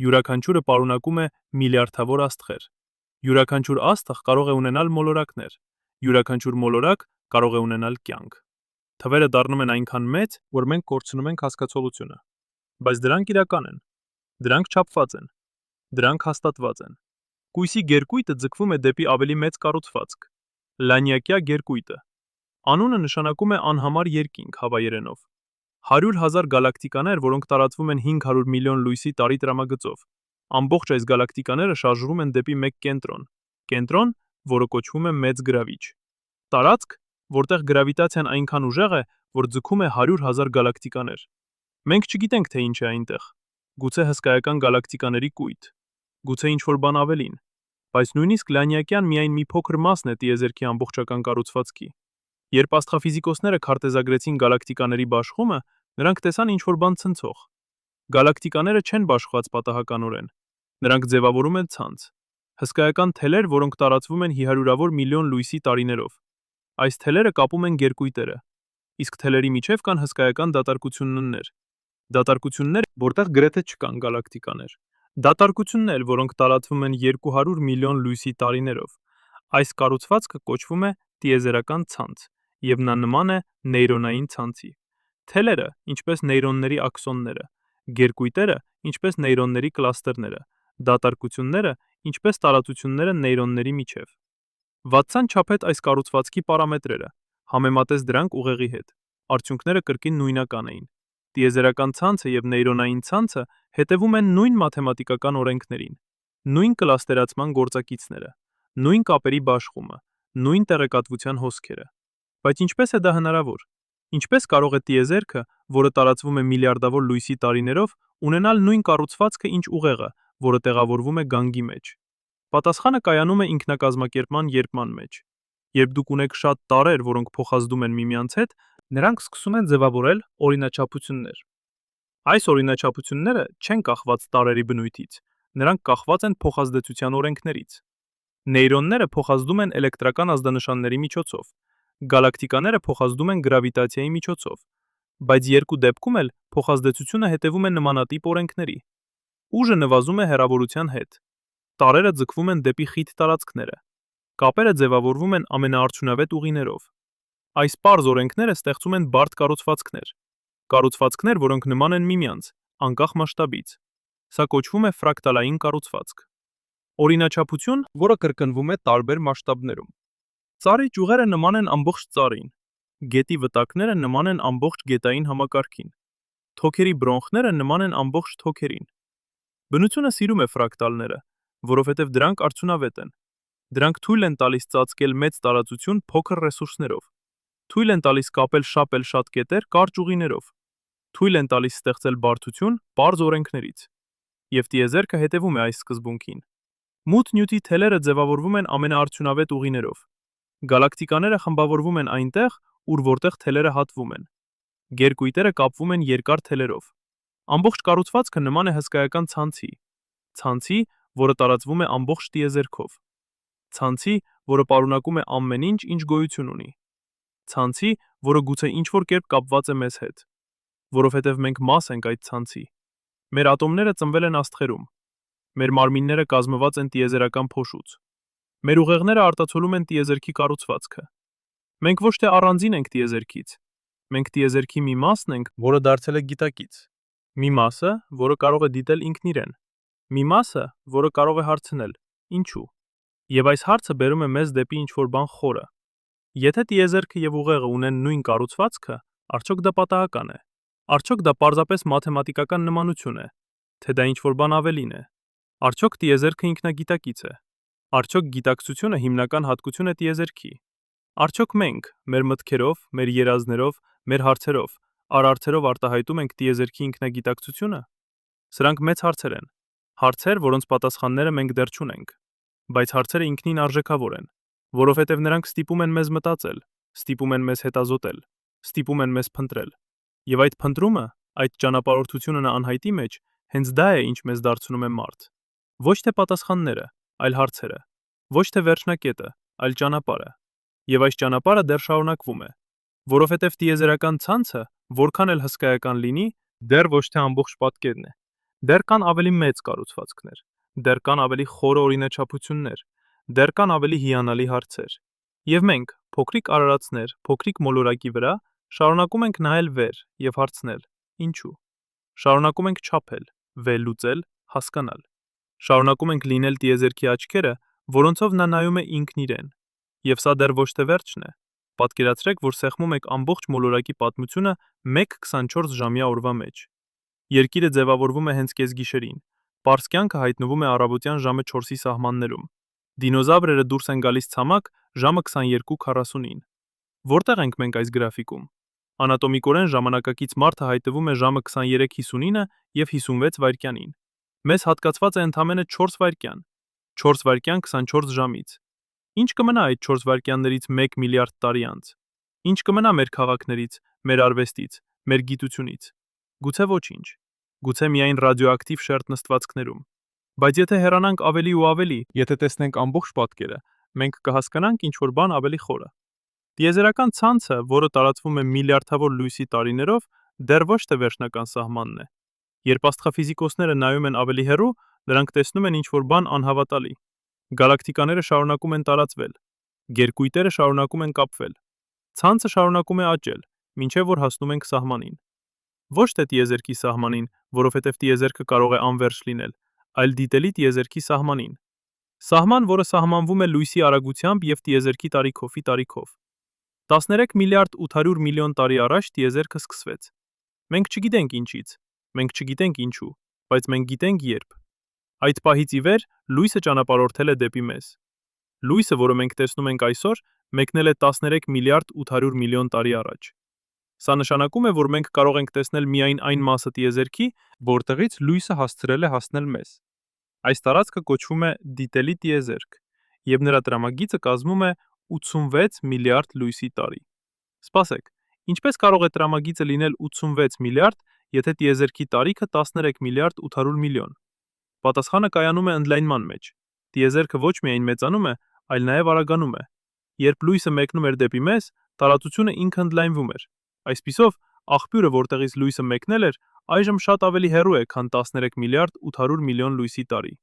[SPEAKER 1] Յուրաքանչյուրը պարունակում է միլիարդավոր աստղեր։ Յուրաքանչյուր աստղ կարող է ունենալ մոլորակներ։ Յուրաքանչյուր մոլորակ կարող է ունենալ կյանք։ Թվերը դառնում են այնքան մեծ, որ մենք կորցնում ենք հասկացողությունը։ Բայց դրանք իրական են։ Դրանք չափված են։ Դրանք հաստատված են։ Կույսի գերկույտը ձգվում է դեպի ավելի մեծ կառուցվածք՝ Լանյակյա գերկույտը։ Անունը նշանակում է անհամար երկինք հավայերենով։ 100,000 գալակտիկաներ, որոնք տարածվում են 500 միլիոն լույսի տարի տրամագծով։ Ամբողջ այս գալակտիկաները շարժվում են դեպի մեկ կենտրոն։ Կենտրոն, որը կոչվում է մեծ գրավիչ։ Տարածք, որտեղ գրավիտացիան այնքան ուժեղ է, որ ձգում է 100,000 գալակտիկաներ։ Մենք չգիտենք, թե ինչ է այնտեղ։ Գուցե հսկայական գալակտիկաների կույտ։ Գուցե ինչ-որ բան ավելին։ Բայց նույնիսկ Լանյակյան միայն մի փոքր մասն է տիեզերքի ամբողջական կառուցվածքի։ Երբ աստղաֆիզիկոսները քարտեզագրեցին գալակտիկաների բաշխումը, նրանք տեսան ինչ-որ բան ցնցող։ Գալակտիկաները չեն բաշխված պատահականորեն։ Նրանք ձևավորում են ցանց։ Հսկայական թելեր, որոնք տարածվում են հիհարյուրավոր միլիոն լույսի տարիներով։ Այս թելերը կապում են գերկույտերը։ Իսկ թելերի միջև կան հսկայական դատարկություններ։ Դատարկություններ, որտեղ գրեթե չկան գալակտիկաներ։ Դատարկություններ, որոնք տարածվում են 200 միլիոն լույսի տարիներով։ Այս կառուցվածքը կոչվում է տիեզերական ցանց, եւ նա նման է նեյրոնային ցանցի։ Թելերը, ինչպես նեյրոնների աքսոնները, գերկույտերը, ինչպես նեյրոնների կլաստերները, դատարկությունները, ինչպես տարածությունները նեյրոնների միջև։ Վատսան չափեց այս կառուցվածքի պարամետրերը, համեմատեց դրանք ուղեղի հետ։ Արդյունքները կրկին նույնական էին։ Տիեզերական ցանցը եւ նեյրոնային ցանցը հետևում են նույն մաթեմատիկական օրենքներին, նույն կլաստերացման գործակիցները, նույն կապերի բաշխումը, նույն տեղեկատվության հոսքերը։ Բայց ինչպես է դա հնարավոր։ Ինչպես կարող է տիեզերքը, որը տարածվում է միլիարդավոր լույսի տարիներով, ունենալ նույն կառուցվածքը, ինչ ուղեղը, որը տեղավորվում է գանգի մեջ։ Պատասխանը կայանում է ինքնակազմակերպման երբման մեջ։ Երբ դուք ունեք շատ տարրեր, որոնք փոխազդում են միմյանց հետ, նրանք սկսում են ձևավորել օրինաչափություններ։ Այս օրինաչափությունները չեն կախված տարրերի բնույթից, նրանք կախված են փոխազդեցության օրենքներից։ Նեյրոնները փոխազդում են էլեկտրական ազդանշանների միջոցով, գալակտիկաները փոխազդում են գրավիտացիայի միջոցով, բայց երկու դեպքում էլ փոխազդեցությունը հետևում է նմանատիպ օրենքների։ Ուժը նվազում է հեռավորության հետ։ Տարրերը ձգվում են դեպի խիտ տարածքները։ Կապերը ձևավորվում են ամենաարդյունավետ ուղիներով։ Այս պարզ օրենքները ստեղծում են բարդ կառուցվածքներ։ Կառուցվածքներ, որոնք նման են միմյանց, անկախ մասշտաբից։ Սա կոչվում է ֆրակտալային կառուցվածք։ Օրինաչափություն, որը կրկնվում է տարբեր մասշտաբներում։ Ծառի ճյուղերը նման են ամբողջ ծառին։ Գետի վտակները նման են ամբողջ գետային համակարգին։ Թոքերի բրոնխները նման են ամբողջ թոքերին։ Բնությունը սիրում է ֆրակտալները, որովհետև դրանք արդյունավետ են։ Դրանք թույլ են տալիս ծածկել մեծ տարածություն փոքր ռեսուրսներով։ Թույլ են տալիս կապել շատ կետեր կարճ ուղիներով։ Թույլ են տալիս ստեղծել բարդություն պարզ օրենքներից։ Եվ տիեզերքը հետևում է այս սկզբունքին։ Մութ նյութի թելերը ձևավորվում են ամենաարդյունավետ ուղիներով։ Գալակտիկաները խմբավորվում են այնտեղ, ուր որտեղ թելերը հատվում են։ Գերկույտերը կապվում են երկար թելերով։ Ամբողջ կառուցվածքը նման է հսկայական ցանցի։ Ցանցի, որը տարածվում է ամբողջ տիեզերքով։ Ցանցի, որը պարունակում է ամեն ինչ, ինչ գոյություն ունի։ Ցանցի, որը գուցե ինչ-որ կերպ կապված է մեզ հետ։ Որովհետև մենք մաս ենք այդ ցանցի։ Մեր ատոմները ծնվել են աստղերում։ Մեր մարմինները կազմված են տիեզերական փոշուց։ Մեր ուղեղները արտացոլում են տիեզերքի կառուցվածքը։ Մենք ոչ թե առանձին ենք տիեզերքից։ Մենք տիեզերքի մի մասն ենք, որը դարձել է գիտակից։ Մի մասը, որը կարող է դիտել ինքն իրեն։ Մի մասը, որը կարող է հարցնել. ինչու։ Եվ այս հարցը բերում է մեզ դեպի ինչ-որ բան խորը։ Եթե տիեզերքը եւ ուղեղը ունեն նույն կառուցվածքը, արդյոք դա պատահական է։ Արդյոք դա պարզապես մաթեմատիկական նմանություն է, թե դա ինչ-որ բան ավելին է։ Արդյոք տիեզերքը ինքնագիտակից է։ Արդյոք գիտակցությունը հիմնական հատկություն է տիեզերքի։ Արդյոք մենք, մեր մտքերով, մեր երազներով, մեր հարցերով, արարքերով արտահայտում ենք տիեզերքի ինքնագիտակցությունը։ Սրանք մեծ հարցեր են։ Հարցեր, որոնց պատասխանները մենք դեռ չունենք։ Բայց հարցերը ինքնին արժեքավոր են, որովհետև նրանք ստիպում են մեզ մտածել, ստիպում են մեզ հետազոտել, ստիպում են մեզ փնտրել։ Եվ այդ փնտրումը, այդ ճանապարհորդությունն անհայտի մեջ, հենց դա է, ինչ մեզ դարձնում է մարդ։ Ոչ թե պատասխանները, այլ հարցերը։ Ոչ թե վերջնակետը, այլ ճանապարհը։ Եվ այս ճանապարհը դեռ շարունակվում է, որովհետև տիեզերական ցանցը, որքան էլ հսկայական լինի, դեռ ոչ թե ամբողջ պատկերն է։ Դեռ կան ավելի մեծ կառուցվածքներ, դեռ կան ավելի խորը օրինաչափություններ, դեռ կան ավելի հիանալի հարցեր։ Եվ մենք, փոքրիկ արարածներ, փոքրիկ մոլորակի վրա, շարունակում ենք նայել վեր եւ հարցնել. ինչու։ Շարունակում ենք չափել, վերլուծել, հասկանալ։ Շարունակում ենք լինել տիեզերքի աչքերը, որոնցով նա նայում է ինքն իրեն։ Եվ սա դեռ ոչ թե վերջն է։ Պատկերացրեք, որ սեղմում եք ամբողջ մոլորակի պատմությունը 1-24 ժամյա օրվա մեջ։ Երկիրը ձևավորվում է հենց կեսգիշերին։ Պարզ կյանքը հայտնվում է առավոտյան ժամը 4-ի սահմաններում։ Դինոզավրերը դուրս են գալիս ցամաք ժամը 22:49-ին։ Որտեղ ենք մենք այս գրաֆիկում։ Անատոմիկորեն ժամանակակից մարդը հայտնվում է ժամը 23:59 եւ 56 վայրկյանին։ Մեզ հատկացված է ընդամենը 4 վայրկյան։ 4 վայրկյան 24 ժամից։ Ինչ կմնա այդ 4 վայրկյաններից 1 միլիարդ տարի անց։ Ինչ կմնա մեր քաղաքներից, մեր արվեստից, մեր գիտությունից։ Գուցե ոչինչ։ Գուցե միայն ռադիոակտիվ շերտ նստվածքներում։ Բայց եթե հեռանանք ավելի ու ավելի, եթե տեսնենք ամբողջ պատկերը, մենք կհասկանանք ինչ-որ բան ավելի խորը։ Տիեզերական ցանցը, որը տարածվում է միլիարդավոր լույսի տարիներով, դեռ ոչ թե վերջնական սահմանն է։ Երբ աստղաֆիզիկոսները նայում են ավելի հեռու, նրանք տեսնում են ինչ-որ բան անհավատալի։ Գալակտիկաները շարունակում են տարածվել։ Գերկույտերը շարունակում են կապվել։ Ցանցը շարունակում է աճել, մինչև որ հասնում ենք սահմանին։ Ոչ թե տիեզերքի սահմանին, որովհետև տիեզերքը կարող է անվերջ լինել, այլ դիտելի տիեզերքի սահմանին։ Սահման, որը սահմանվում է լույսի արագությամբ եւ տիեզերքի տարիքով։ 13 միլիարդ 800 միլիոն տարի առաջ տիեզերքը սկսվեց։ Մենք չգիտենք ինչից, մենք չգիտենք ինչու, բայց մենք գիտենք երբ։ Այդ պահից ի վեր լույսը ճանապարհորդել է դեպի մեզ։ Լույսը, որը մենք տեսնում ենք այսօր, մեկնել է 13 միլիարդ 800 միլիոն տարի առաջ։ Սա նշանակում է, որ մենք կարող ենք տեսնել միայն այն մասը տիեզերքի, որտեղից լույսը հասցրել է հասնել մեզ։ Այս տարածքը կոչվում է դիտելի տիեզերք, եւ նրա տրամագիծը կազմում է 86 միլիարդ լույսի տարի։ Սպասեք, ինչպես կարող է տրամագիծը լինել 86 միլիարդ, եթե տիեզերքի տարիքը 13 միլիարդ 800 միլիոն։ Պատասխանը կայանում է ընդլայնման մեջ։ Տիեզերքը ոչ միայն մեծանում է, այլ նաև արագանում է։ Երբ լույսը մեկնում էր դեպի մեզ, տարածությունը ինքը ընդլայնվում էր։ Այսպիսով, աղբյուրը, որտեղից լույսը մեկնել էր, այժմ շատ ավելի հեռու է, քան 13 միլիարդ 800 միլիոն լույսի տարի։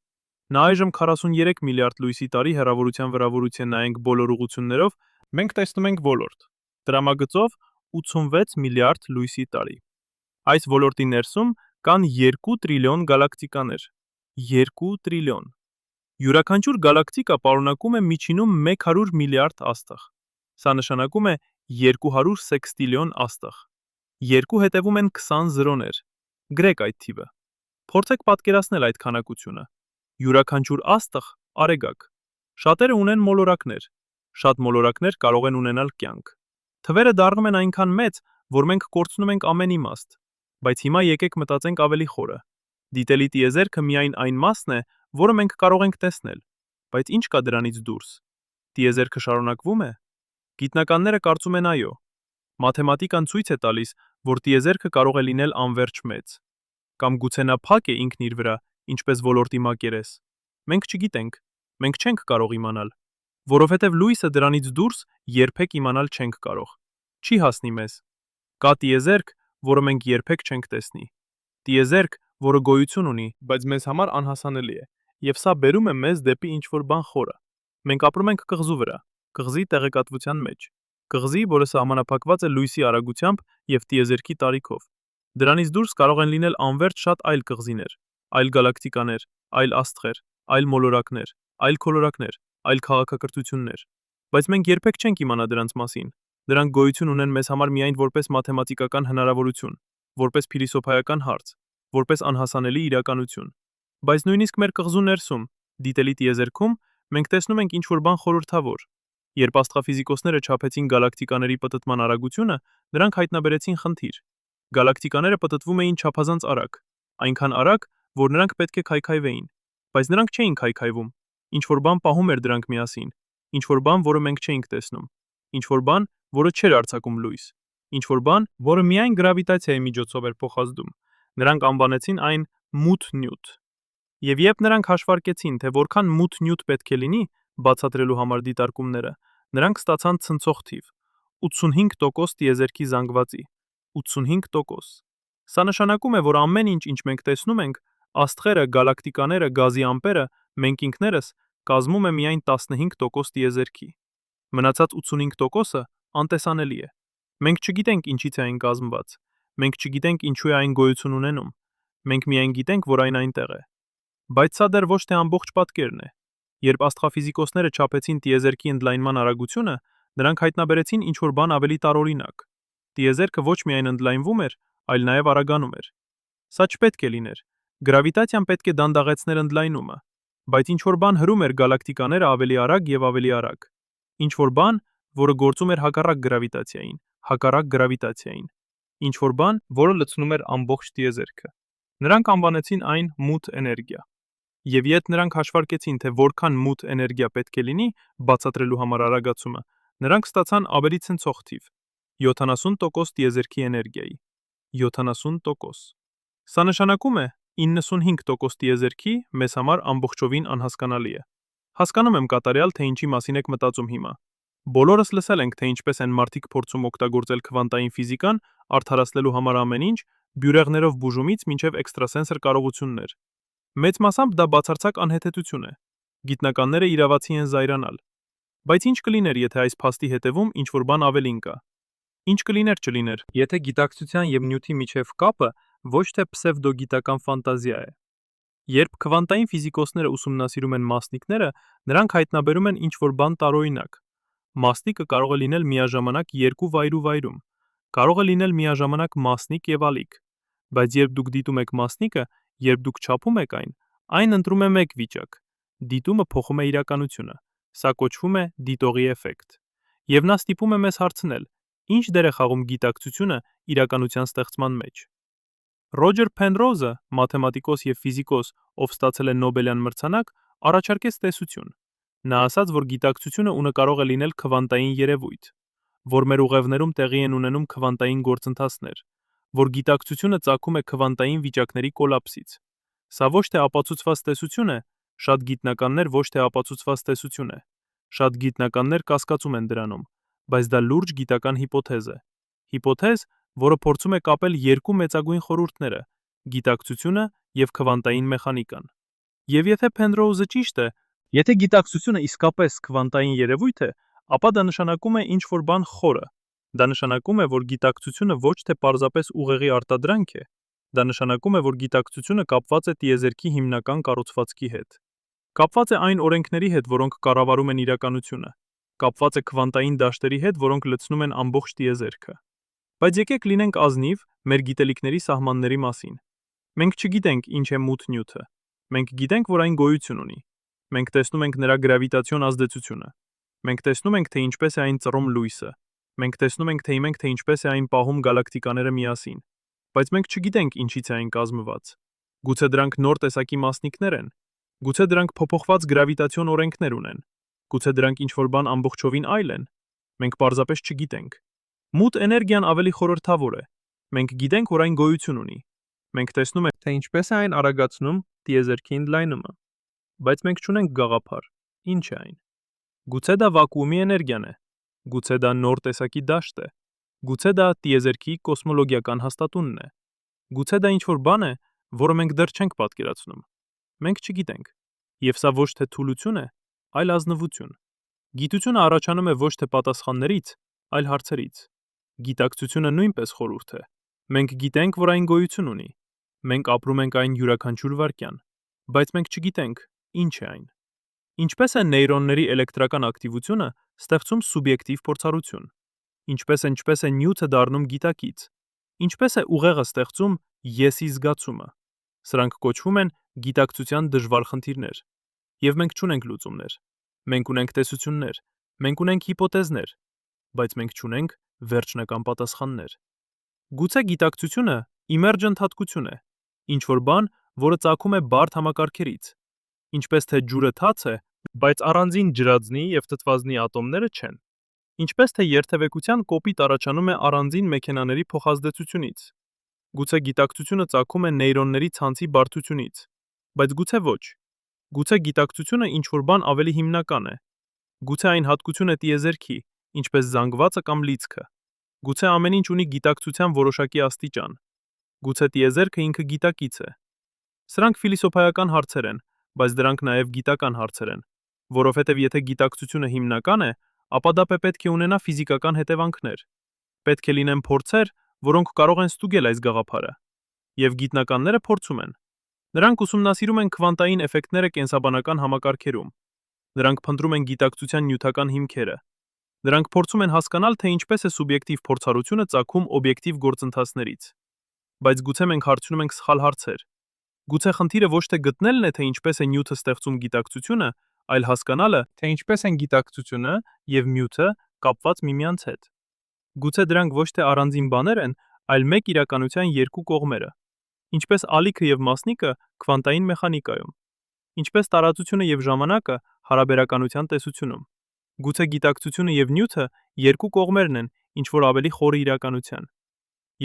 [SPEAKER 1] Նա այժմ 43 միլիարդ լույսի տարի հեռավորության վրա նայենք բոլոր ուղղություններով, մենք տեսնում ենք ոլորտ։ Տրամագծով 86 միլիարդ լույսի տարի։ Այս ոլորտի ներսում կան 2 տրիլիոն գալակտիկաներ։ 2 տրիլիոն։ Յուրաքանչյուր գալակտիկա պարունակում է միջինում 100 միլիարդ աստղ։ Սա նշանակում է 200 սեքստիլիոն աստղ։ 2 հետևում են 20 զրոներ։ Գրեք այդ թիվը։ Փորձեք պատկերացնել այդ քանակությունը։ Յուրաքանչյուր աստղ արեգակ։ Շատերը ունեն մոլորակներ։ Շատ մոլորակներ կարող են ունենալ կյանք։ Թվերը դառնում են այնքան մեծ, որ մենք կորցնում ենք ամեն իմաստ։ Բայց հիմա եկեք մտածենք ավելի խորը։ Դիտելի տիեզերքը միայն այն մասն է, որը մենք կարող ենք տեսնել։ Բայց ինչ կա դրանից դուրս։ Տիեզերքը շարունակվում է։ Գիտնականները կարծում են այո։ Մաթեմատիկան ցույց է տալիս, որ տիեզերքը կարող է լինել անվերջ մեծ։ Կամ գուցե նա փակ է ինքն իր վրա, ինչպես ոլորտի մակերես։ Մենք չգիտենք, մենք չենք կարող իմանալ, որովհետև լույսը դրանից դուրս երբեք իմանալ չենք կարող։ Չի հասնի մեզ։ Կա տիեզերք, որը մենք երբեք չենք տեսնի։ Տիեզերք, որը գոյություն ունի, բայց մեզ համար անհասանելի է, եւ սա բերում է մեզ դեպի ինչ-որ բան խորը։ Մենք ապրում ենք կղզու վրա, կղզի տեղեկատվության մեջ։ Կղզի, որը սահմանափակված է լույսի արագությամբ եւ տիեզերքի տարիքով։ Դրանից դուրս կարող են լինել անվերջ շատ այլ կղզիներ, այլ գալակտիկաներ, այլ աստղեր, այլ մոլորակներ, այլ քոլորակներ, այլ քաղաքակրթություններ։ Բայց մենք երբեք չենք իմանա դրանց մասին։ Դրանք գոյություն ունեն մեզ համար միայն որպես մաթեմատիկական հնարավորություն, որպես փիլիսոփայական հարց, որպես անհասանելի իրականություն։ Բայց նույնիսկ մեր կղզու ներսում, դիտելի տիեզերքում, մենք տեսնում ենք ինչ-որ բան խորհրդավոր։ Երբ աստղաֆիզիկոսները չափեցին գալակտիկաների պտտման արագությունը, նրանք հայտնաբերեցին խնդիր։ Գալակտիկաները պտտվում էին չափազանց արագ, այնքան արագ, որ նրանք պետք է քայքայվեին, բայց նրանք չէին քայքայվում։ Ինչ-որ բան պահում էր դրանք միասին, ինչ-որ բան, որը մենք չէինք տեսնում, ինչ-որ բան, որը չէր արձակում լույս, ինչ-որ բան, որը միայն գրավիտացիայի միջոցով էր փոխազդում։ Նրանք անվանեցին այն մութ նյութ։ Եվ երբ նրանք հաշվարկեցին, թե որքան մութ նյութ պետք է լինի բացատրելու համար դիտարկումները, նրանք ստացան ցնցող թիվ՝ 85% տիեզերքի զանգվածի։ 85%։ Սա նշանակում է, որ ամեն ինչ, ինչ մենք տեսնում ենք, աստղերը, գալակտիկաները, գազի ամպերը, մենք ինքներս, կազմում է միայն 15% տիեզերքի։ Մնացած 85%-ը անտեսանելի է։ Մենք չգիտենք ինչից է այն կազմված։ Մենք չգիտենք ինչու է այն գոյություն ունենում։ Մենք միայն գիտենք, որ այն այնտեղ է։ Բայց սա դեռ ոչ թե ամբողջ պատկերն է։ Երբ աստղաֆիզիկոսները չափեցին տիեզերքի ընդլայնման արագությունը, նրանք հայտնաբերեցին ինչ-որ բան ավելի տարօրինակ։ Տիեզերքը ոչ միայն ընդլայնվում էր, այլ նաև արագանում էր։ Սա չպետք է լիներ։ Գրավիտացիան պետք է դանդաղեցներ ընդլայնումը, բայց ինչ-որ բան հրում էր գալակտիկաները ավելի արագ եւ ավելի արագ։ Ինչ-որ բան, որը գործում էր հակառակ գրավիտացիային, հակառակ գրավիտացիային։ Ինչ-որ բան, որը լցնում էր ամբողջ տիեզերքը։ Նրանք անվանեցին այն մութ էներգիա։ Եվ երբ նրանք հաշվարկեցին, թե որքան մութ էներգիա պետք է լինի բացատրելու համար արագացումը, նրանք ստացան ավելի ցնցող թիվ՝ 70% տիեզերքի էներգիայի։ 70%։ Սա նշանակում է 95% տիեզերքի մեզ համար ամբողջովին անհասկանալի է։ Հասկանում եմ կատարյալ, թե ինչի մասին եք մտածում հիմա։ Բոլորս լսել ենք, թե ինչպես են մարդիկ փորձում օգտագործել քվանտային ֆիզիկան արդարացնելու համար ամեն ինչ, բյուրեղներով բուժումից մինչև էքստրասենսոր կարողություններ։ Մեծ մասամբ դա բացարձակ անհեթեթություն է։ Գիտնականները իրավացի են զայրանալ։ Բայց ինչ կլիներ, եթե այս փաստի հետևում ինչ-որ բան ավելին կա։ Ինչ կլիներ չլիներ, եթե գիտակցության եւ նյութի միջև կապը ոչ թե պսևդոգիտական ֆանտազիա է։ Երբ քվանտային ֆիզիկոսները ուսումնասիրում են մասնիկները, նրանք հայտնաբերում են ինչ-որ բան տարօրինակ։ Մասնիկը կարող է լինել միաժամանակ երկու վայրում, կարող է լինել միաժամանակ մասնիկ եւ ալիք։ Բայց երբ դուք դիտում եք մասնիկը, երբ դուք չափում եք այն ընտրում է մեկ վիճակ։ Դիտումը փոխում է իրականությունը։ Սա կոչվում է դիտողի էֆեկտ։ Եվ նա ստիպում է մեզ հարցնել. ինչ դեր է խաղում գիտակցությունը իրականության ստեղծման մեջ։ Ռոջեր Փենրոզը, մաթեմատիկոս եւ ֆիզիկոս, ով ստացել է Նոբելյան մրցանակ, առաջարկեց տեսություն։ Նա ասաց, որ գիտակցությունը ունը կարող է լինել քվանտային երևույթ, որ մեր ուղևներում տեղի են ունենում քվանտային գործընթացներ, որ գիտակցությունը ծագում է քվանտային վիճակների կոլապսից։ Սա ոչ թե ապացուցված տեսություն է, շատ գիտնականներ ոչ թե ապացուցված տեսություն է։ Շատ գիտնականներ կասկածում են դրանում, բայց դա լուրջ գիտական հիպոթեզ է։ Հիպոթեզ, որը փորձում է կապել երկու մեծագույն խորհուրդները՝ գիտակցությունը եւ քվանտային մեխանիկան։ Եվ եթե Փենրոուզը ճիշտ է, եթե գիտակցությունը իսկապես քվանտային երևույթ է, ապա դա նշանակում է ինչ-որ բան խորը։ Դա նշանակում է, որ գիտակցությունը ոչ թե պարզապես ուղեղի արտադրանք է, դա նշանակում է, որ գիտակցությունը կապված է տիեզերքի հիմնական կառուցվածքի հետ։ Կապված է այն օրենքների հետ, որոնք կառավարում են իրականությունը։ Կապված է քվանտային դաշտերի հետ, որոնք լցնում են ամբողջ տիեզերքը։ Բայց եկեք լինենք ազնիվ մեր գիտելիքների սահմանների մասին։ Մենք չգիտենք ինչ է մութ նյութը։ Մենք գիտենք, որ այն գոյություն ունի։ Մենք տեսնում ենք նրա գրավիտացիոն ազդեցությունը։ Մենք տեսնում ենք, թե ինչպես է այն ծռում լույսը։ Մենք տեսնում ենք, թե ինչպես է այն պահում գալակտիկաները միասին։ Բայց մենք չգիտենք ինչից է այն կազմված։ Գուցե դրանք նոր տեսակի մասնիկներ են։ Գուցե դրանք փոփոխված գրավիտացիոն օրենքներ ունեն։ Գուցե դրանք ինչ-որ բան ամբողջովին այլ են։ Մենք պարզապես չգիտենք։ Մութ էներգիան ավելի խորհրդավոր է։ Մենք գիտենք, որ այն գոյություն ունի։ Մենք տեսնում ենք, թե ինչպես է այն արագացնում տիեզերքի ընդլայնումը։ Բայց մենք չունենք գաղափար։ Ինչ է այն։ Գուցե դա վակուումի էներգիան է։ Գուցե դա նոր տեսակի դաշտ է։ Գուցե դա տիեզերքի կոսմոլոգիական հաստատունն է։ Գուցե դա ինչ-որ բան է, որը մենք դեռ չենք պատկերացնում։ Մենք չգիտենք։ Եվ սա ոչ թե թուլություն է, այլ ազնվություն։ Գիտությունը առաջանում է ոչ թե պատասխաններից, այլ հարցերից։ Գիտակցությունը նույնպես խորհուրդ է։ Մենք գիտենք, որ այն գոյություն ունի։ Մենք ապրում ենք այն յուրաքանչյուր վայրկյան, բայց մենք չգիտենք ինչ է այն։ Ինչպես է նեյրոնների էլեկտրական ակտիվությունը ստեղծում սուբյեկտիվ փորձառություն։ Ինչպես է նյութը դառնում գիտակից։ Ինչպես է ուղեղը ստեղծում եսի զգացումը։ Սրանք կոչվում են գիտակցության դժվար խնդիրներ։ Եվ մենք չունենք լուծումներ։ Մենք ունենք տեսություններ, մենք ունենք հիպոթեզներ, բայց մենք չունենք վերջնական պատասխաններ։ Գուցե գիտակցությունը emergent հատկություն է, ինչ-որ բան, որը ծագում է բարդ համակարգերից։ Ինչպես թե ջուրը թաց է, բայց առանձին ջրածնի և թթվազնի ատոմները չեն։ Ինչպես թե երթևեկության կոպիտ առաջանում է առանձին մեքենաների փոխազդեցությունից։ Գուցե գիտակցությունը ծագում է նեյրոնների ցանցի բարդությունից, բայց գուցե ոչ։ Գուցե գիտակցությունը ինչ-որ բան ավելի հիմնական է։ Գուցե այն հատկություն է տիեզերքի, ինչպես զանգվածը կամ լիցքը։ Գուցե ամեն ինչ ունի գիտակցության որոշակի աստիճան։ Գուցե տիեզերքը ինքը գիտակից է։ Սրանք ֆիլիսոփայական հարցեր են, բայց դրանք նաև գիտական հարցեր են, որովհետև եթե գիտակցությունը հիմնական է, ապա դա պետք է ունենա ֆիզիկական հետևանքներ։ Պետք է լինեն փորձեր, որոնք կարող են ստուգել այս գաղափարը։ Եվ գիտնականները փորձում են։ Նրանք ուսումնասիրում են քվանտային էֆեկտները կենսաբանական համակարգերում։ Նրանք փնտրում են գիտակցության նյութական հիմքերը։ Նրանք փորձում են հասկանալ, թե ինչպես է սուբյեկտիվ փորձառությունը ծագում օբյեկտիվ գործընթացներից։ Բայց գուցե մենք հարցնում ենք սխալ հարցեր։ Գուցե խնդիրը ոչ թե գտնելն է, թե ինչպես է նյութը ստեղծում գիտակցությունը, այլ հասկանալը, թե ինչպես են գիտակցությունը և նյութը կապված միմյանց հետ։ Գուցե դրանք ոչ թե առանձին բաներ են, այլ մեկ իրականության երկու կողմերը։ Ինչպես ալիքը և մասնիկը քվանտային մեխանիկայում։ Ինչպես տարածությունը և ժամանակը հարաբերականության տեսությունում։ Գուցե գիտակցությունը և նյութը երկու կողմերն են ինչ-որ ավելի խորը իրականության։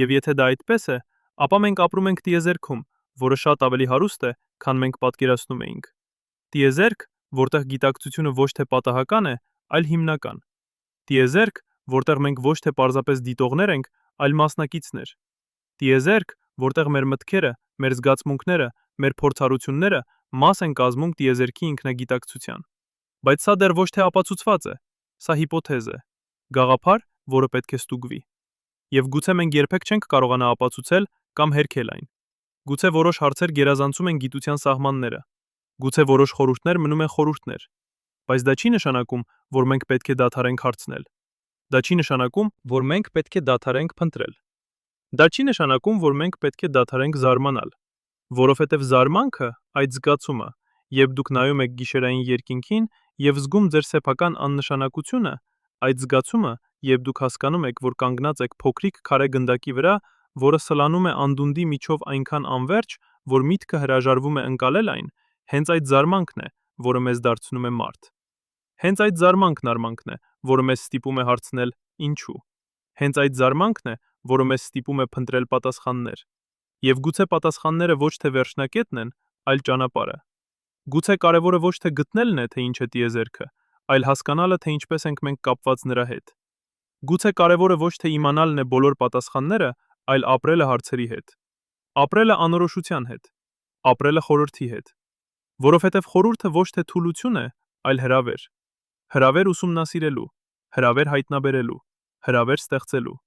[SPEAKER 1] Եվ եթե դա այդպես է, ապա մենք ապրում ենք տիեզերքում, որը շատ ավելի հարուստ է, քան մենք պատկերացնում էինք։ Տիեզերք, որտեղ գիտակցությունը ոչ թե պատահական է, այլ հիմնական։ Տիեզերք, որտեղ մենք ոչ թե պարզապես դիտողներ ենք, այլ մասնակիցներ։ Տիեզերք, որտեղ մեր մտքերը, մեր զգացմունքները, մեր փորձառությունները մաս են կազմում տիեզերքի ինքնագիտակցության։ Բայց սա դեռ ոչ թե ապացուցված է, սա հիպոթեզ է, գաղափար, որը պետք է ստուգվի։ Եվ գուցե մենք երբեք չենք կարողանա ապացուցել կամ հերքել այն։ Գուցե որոշ հարցեր գերազանցում են գիտության սահմանները։ Գուցե որոշ խորհուրդներ մնում են խորհուրդներ։ Բայց դա չի նշանակում, որ մենք պետք է դադարենք հարցնել։ Դա չի նշանակում, որ մենք պետք է դադարենք փնտրել։ Դա չի նշանակում, որ մենք պետք է դադարենք զարմանալ։ Որովհետև զարմանքը, այդ զգացումը, երբ դուք նայում եք գիշերային երկինքին և զգում ձեր սեփական աննշանակությունը, այդ զգացումը, երբ դուք հասկանում եք, որ կանգնած եք փոքրիկ քարե գնդակի վրա, որը սլանում է անդունդի միջով այնքան անվերջ, որ միտքը հրաժարվում է ընկալել այն, հենց այդ զարմանքն է, որը մեզ դարձնում է մարդ։ Հենց այդ զարմանքն արմանքն է, որը մեզ ստիպում է հարցնել «Ինչու»։ Հենց այդ զարմանքն է, որը մեզ ստիպում է փնտրել պատասխաններ։ Եվ գուցե պատասխանները ոչ թե վերջնակետն են, այլ ճանապարհը։ Գուցե կարևորը ոչ թե գտնելն է, թե ինչ է տիեզերքը, այլ հասկանալը, թե ինչպես ենք մենք կապված նրա հետ։ Գուցե կարևորը ոչ թե իմանալն է բոլոր պատասխանները, այլ ապրելը հարցերի հետ։ Ապրելը անորոշության հետ։ Ապրելը խորհրդի հետ։ Որովհետև խորհուրդը ոչ թե թուլություն է, այլ հրավեր։ Հրավեր ուսումնասիրելու, հրավեր հայտնաբերելու, հրավեր ստեղծելու։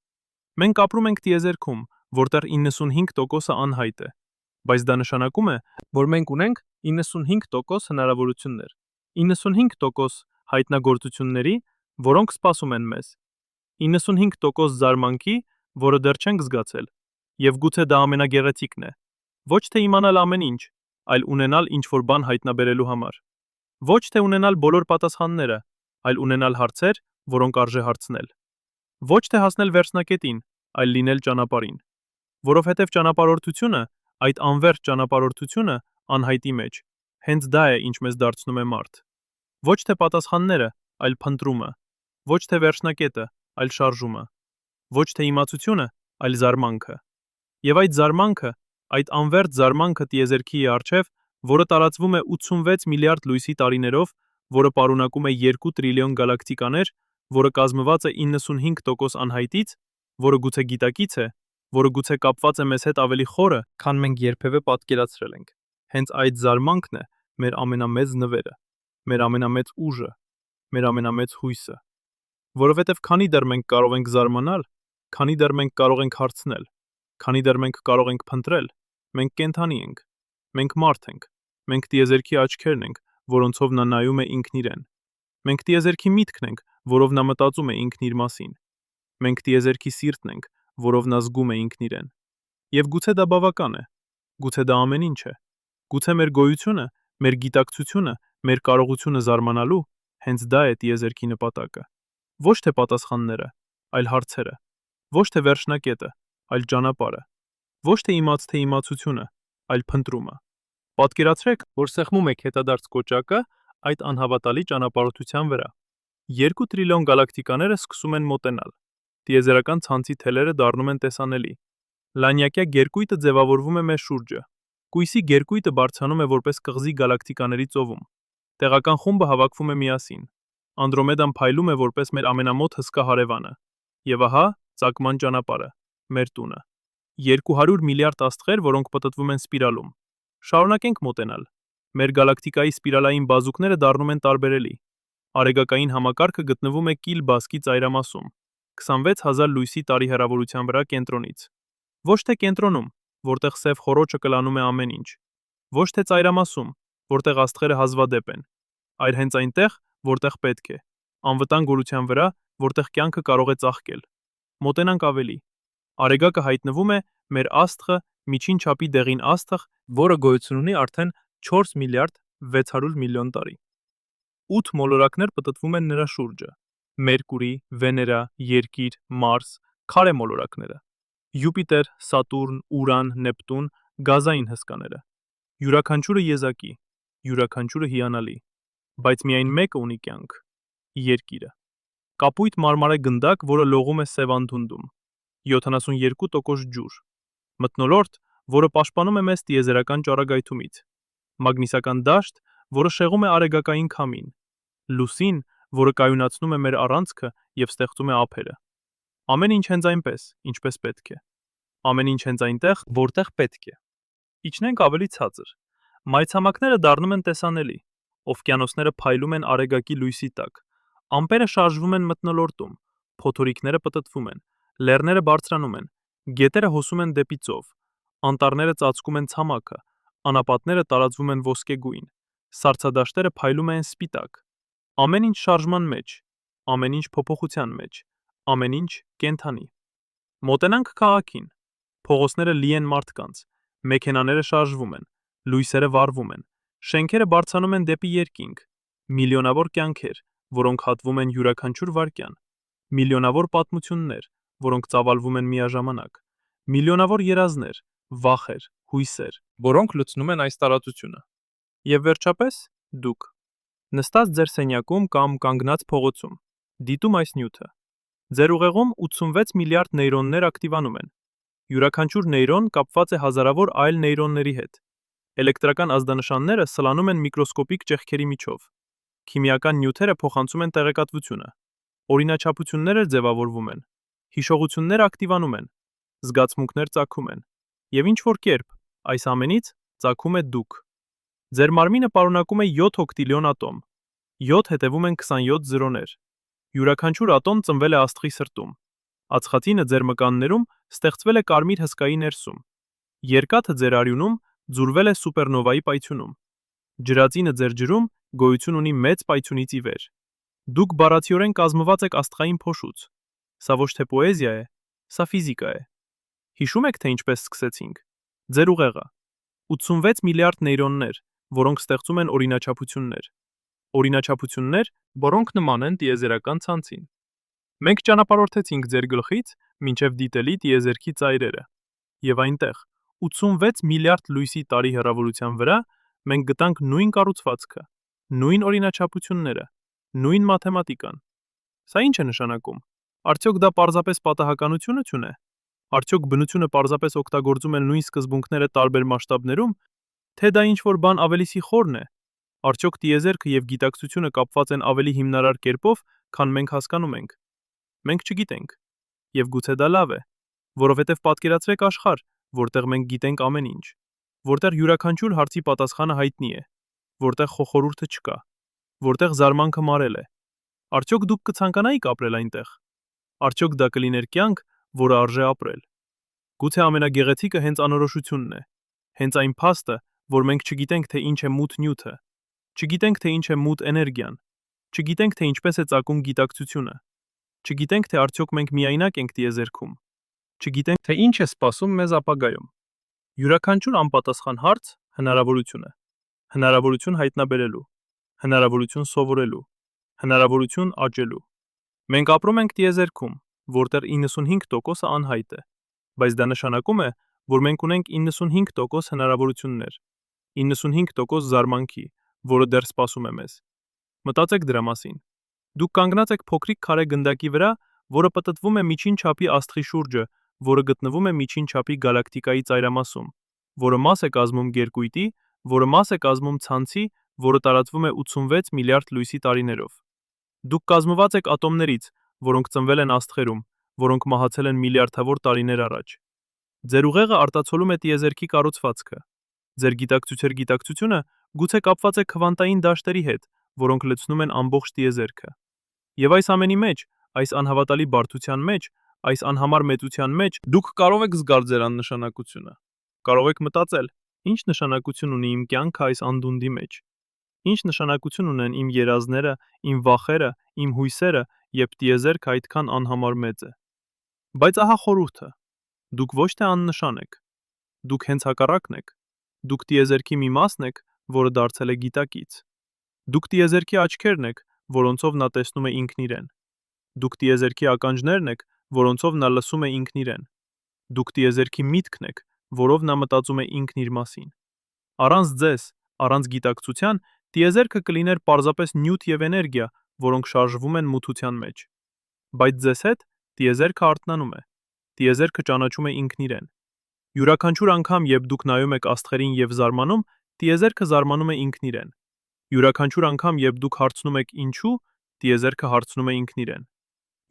[SPEAKER 1] Մենք ապրում ենք տիեզերքում, որտեղ 95%-ը անհայտ է, բայց դա նշանակում է, որ մենք ունենք 95% հնարավորություններ, 95% հայտնագործությունների, որոնք սպասում են մեզ, 95% զարմանքի, որը դեռ չենք զգացել, եւ գուցե դա ամենագեղեցիկն է, ոչ թե իմանալ ամեն ինչ, այլ ունենալ ինչ-որ բան հայտնաբերելու համար, ոչ թե ունենալ բոլոր պատասխանները, այլ ունենալ հարցեր, որոնք արժե հարցնել, ոչ թե հասնել վերջնակետին, այլ լինել ճանապարհին, որովհետև ճանապարհորդությունը, այդ անվերջ ճանապարհորդությունը անհայտի մեջ, հենց դա է, ինչ մեզ դարձնում է մարդ, ոչ թե պատասխանները, այլ փնտրումը, ոչ թե վերջնակետը, այլ շարժումը, ոչ թե իմացությունը, այլ զարմանքը, եւ այդ զարմանքը, այդ անվերջ զարմանքը տիեզերքի առջև, որը տարածվում է 86 միլիարդ լույսի տարիներով, որը պարունակում է 2 տրիլիոն գալակտիկաներ, որը կազմված է 95% անհայտից, որը գուցե գիտակից է, որը գուցե կապված է մեզ հետ ավելի խորը, քան մենք երբևէ պատկերացրել ենք։ Հենց այդ զարմանքն է մեր ամենամեծ նվերը, մեր ամենամեծ ուժը, մեր ամենամեծ հույսը։ Որովհետև քանի դեռ մենք կարող ենք զարմանալ, քանի դեռ մենք կարող ենք հարցնել, քանի դեռ մենք կարող ենք փնտրել, մենք կենդանի ենք, մենք մարդ ենք, մենք տիեզերքի աչքերն ենք, որոնցով նա նայում է ինքն իրեն։ Մենք տիեզերքի միտքն ենք, որով նա մտածում է ինքն իր մասին։ Մենք տիեզերքի սիրտն ենք, որով նա զգում է ինքն իրեն։ Եվ գուցե դա բավական է, գուցե դա ամեն ինչ է, գուցե մեր գոյությունը, մեր գիտակցությունը, մեր կարողությունը զարմանալու, հենց դա է տիեզերքի նպատակը։ Ոչ թե պատասխանները, այլ հարցերը, ոչ թե վերջնակետը, այլ ճանապարհը, ոչ թե իմացությունը, այլ փնտրումը։ Պատկերացրեք, որ սեղմում եք հետադարձ կոճակը այդ անհավատալի ճանապարհորդության վրա։ 2 տրիլիոն գալակտիկաները սկսում են մոտենալ։ Տիեզերական ցանցի թելերը դառնում են տեսանելի։ Լանյակյա գերկույտը ձևավորվում է մեր շուրջը։ Կույսի գերկույտը բարձրանում է որպես կղզի գալակտիկաների ծովում։ Տեղական խումբը հավաքվում է միասին։ Անդրոմեդան փայլում է որպես մեր ամենամոտ հսկա հարևանը։ Եվ ահա, ծագման ճանապարհը, մեր տունը։ 200 միլիարդ աստղեր, որոնք պտտվում են սպիրալում։ Շարունակենք մոտենալ։ Մեր գալակտիկայի սպիրալային բազուկները դառնում են տարբերելի։ Արեգակային համակարգը գտնվում է Կիլբասկի ծայրամասում, 26000 լույսի տարի հեռավորության վրա կենտրոնից։ Ոչ թե կենտրոնում, որտեղ սև խոռոչը կլանում է ամեն ինչ։ Ոչ թե ծայրամասում, որտեղ աստղերը հազվադեպ են, այլ հենց այնտեղ, որտեղ պետք է, անվտանգ գորության վրա, որտեղ կյանքը կարող է ծաղկել։ Մոտենանք ավելի։ Արեգակը հայտնվում է մեր աստղը միջին չափի դեղին աստղ, որը գոյություն ունի արդեն 4 միլիարդ 600 միլիոն տարի։ 8 մոլորակներ պտտվում են նրա շուրջը. Մերկուրի, Վեներա, Երկիր, Մարս, քարե մոլորակները, Յուպիտեր, Սատուրն, Ուրան, Նեպտուն, գազային հսկաները։ Յուրաքանչյուրը եզակի, յուրաքանչյուրը հիանալի, բայց միայն մեկը ունի կյանք՝ Երկիրը։ Կապույտ մարմարե գնդակ, որը լողում է Սև անդունդում, 72% ջուր։ Մթնոլորտ, որը պաշտպանում է մեզ տիեզերական ճառագայթումից։ Մագնիսական դաշտ, որը շեղում է արեգակային քամին։ Լուսին, որը կայունացնում է մեր առանցքը եւ ստեղծում է ափերը։ Ամեն ինչ հենց այնպես, ինչպես պետք է։ Ամեն ինչ հենց այնտեղ, որտեղ պետք է։ Իջնենք ավելի ցածր։ Մայրցամաքները դառնում են տեսանելի։ Օվկիանոսները փայլում են արեգակի լույսի տակ։ Ամպերը շարժվում են մթնոլորտում։ Փոթորիկները պտտվում են։ Լեռները բարձրանում են։ Գետերը հոսում են դեպի ծով։ Անտառները ծածկում են ցամաքը։ Անապատները տարածվում են ոսկեգույն։ Սառցադաշտերը փայլում են սպիտակ։ Ամեն ինչ շարժման մեջ, ամեն ինչ փոփոխության մեջ, ամեն ինչ կենդանի։ Մոտենանք քաղաքին։ Փողոցները լի են մարդկանց, մեքենաները շարժվում են, լույսերը վառվում են, շենքերը բարձրանում են դեպի երկինք, միլիոնավոր կյանքեր, որոնք հատվում են յուրաքանչյուր վայրկյան, միլիոնավոր պատմություններ, որոնք ծավալվում են միաժամանակ, միլիոնավոր երազներ, վախեր, հույսեր, որոնք լցնում են այս տարածությունը։ Եվ վերջապես, դուք նստած ձեր սենյակում կամ կանգնած փողոցում, դիտում այս նյութը։ Ձեր ուղեղում 86 միլիարդ նեյրոններ ակտիվանում են։ Յուրաքանչյուր նեյրոն կապված է հազարավոր այլ նեյրոնների հետ։ Էլեկտրական ազդանշանները սլանում են միկրոսկոպիկ ճեղքերի միջով։ Քիմիական նյութերը փոխանցում են տեղեկատվությունը։ Օրինաչափությունները ձևավորվում են։ Հիշողությունները ակտիվանում են։ Զգացմունքներ ծագում են։ Եվ ինչ որ կերպ, այս ամենից ծագում է դուք։ Ձեր մարմինը պարունակում է 7 օկտիլիոն ատոմ։ 7 հետևում են 27 զրոներ։ Յուրաքանչյուր ատոմ ծնվել է աստղի սրտում։ Ածխածինը ձեր մկաններում ստեղծվել է կարմիր հսկայի ներսում։ Երկաթը ձեր արյունում ձուլվել է սուպերնովայի պայթյունում։ Ջրածինը ձեր ջրում գոյություն ունի մեծ պայթյունից ի վեր։ Դուք բառացիորեն կազմված եք աստղային փոշուց։ Սա ոչ թե պոեզիա է, սա ֆիզիկա է։ Հիշում եք, թե ինչպես սկսեցինք։ Ձեր ուղեղը 86 միլիարդ նեյրոններ, որոնք ստեղծում են օրինաչափություններ։ Օրինաչափություններ, որոնք նման են տիեզերական ցանցին։ Մենք ճանապարհորդեցինք ձեր գլխից մինչև դիտելի տիեզերքի ծայրերը։ Եվ այնտեղ, 86 միլիարդ լույսի տարի հեռավորության վրա, մենք գտանք նույն կառուցվածքը, նույն օրինաչափությունները, նույն մաթեմատիկան։ Սա ինչ է նշանակում։ Արդյոք դա պարզապես պատահականություն է։ Արդյոք բնությունը պարզապես օգտագործում է նույն սկզբունքները տարբեր մասշտաբներում, թե դա ինչ-որ բան ավելի սիխորն է։ Արդյոք տիեզերքը եւ գիտակցությունը կապված են ավելի հիմնարար կերպով, քան մենք հասկանում ենք։ Մենք չգիտենք։ Եվ գուցե դա լավ է, որովհետև պատկերացրեք աշխարհ, որտեղ մենք գիտենք ամեն ինչ, որտեղ յուրաքանչյուր հարցի պատասխանը հայտնի է, որտեղ խոխորուրդը չկա, որտեղ զարմանքը մարել է։ Արդյոք դուք կցանկանայիք ապրել այնտեղ։ Արդյոք դա կլիներ կյանք, որը արժե ապրել։ Գուցե ամենագեղեցիկը հենց անորոշությունն է, հենց այն փաստը, որ մենք չգիտենք, թե ինչ է մութ նյութը, չգիտենք, թե ինչ է մութ էներգիան, չգիտենք, թե ինչպես է ծագում գիտակցությունը, չգիտենք, թե արդյոք մենք միայնակ ենք տիեզերքում, չգիտենք, թե ինչ է սպասում մեզ ապագայում։ Յուրաքանչյուր անպատասխան հարց հնարավորություն է, հնարավորություն հայտնաբերելու, հնարավորություն սովորելու, հնարավորություն աճելու։ Մենք ապրում ենք տիեզերքում, որտեղ 95%-ը անհայտ է, բայց դա նշանակում է, որ մենք ունենք 95% հնարավորություններ, 95% զարմանքի, որը դեռ սպասում է մեզ։ Մտածեք դրա մասին։ Դուք կանգնած եք փոքրիկ քարե գնդակի վրա, որը պտտվում է միջին չափի աստղի շուրջը, որը գտնվում է միջին չափի գալակտիկայի ծայրամասում, որը մաս է կազմում գերկույտի, որը մաս է կազմում ցանցի, որը տարածվում է 86 միլիարդ լույսի տարիներով։ Դուք կազմված եք ատոմներից, որոնք ծնվել են աստղերում, որոնք մահացել են միլիարդավոր տարիներ առաջ։ Ձեր ուղեղը արտացոլում է տիեզերքի կառուցվածքը։ Ձեր գիտակցությունը գուցե կապված է քվանտային դաշտերի հետ, որոնք լցնում են ամբողջ տիեզերքը։ Եվ այս ամենի մեջ, այս անհավատալի բարդության մեջ, այս անհամար մեծության մեջ դուք կարող եք զգալ ձեր աննշանակությունը։ Կարող եք մտածել. ինչ նշանակություն ունի իմ կյանքը այս անդունդի մեջ։ Ինչ նշանակություն ունեն իմ երազները, իմ վախերը, իմ հույսերը, երբ տիեզերքը այդքան անհամար մեծ է։ Բայց ահա խորհուրդը. դուք ոչ թե աննշան եք։ Դուք հենց հակառակն եք։ Դուք տիեզերքի մի մասն եք, որը դարձել է գիտակից։ Դուք տիեզերքի աչքերն եք, որոնցով նա տեսնում է ինքն իրեն։ Դուք տիեզերքի ականջներն եք, որոնցով նա լսում է ինքն իրեն։ Դուք տիեզերքի միտքն եք, որով նա մտածում է ինքն իր մասին։ Առանց ձեզ, առանց գիտակցության, տիեզերքը կլիներ պարզապես նյութ եւ էներգիա, որոնք շարժվում են մութության մեջ։ Բայց ձեզ հետ տիեզերքը արթնանում է։ Տիեզերքը ճանաչում է ինքն իրեն։ Յուրաքանչյուր անգամ, երբ դուք նայում եք աստղերին եւ զարմանում, տիեզերքը զարմանում է ինքն իրեն։ Յուրաքանչյուր անգամ, երբ դուք հարցնում եք ինչու, տիեզերքը հարցնում է ինքն իրեն։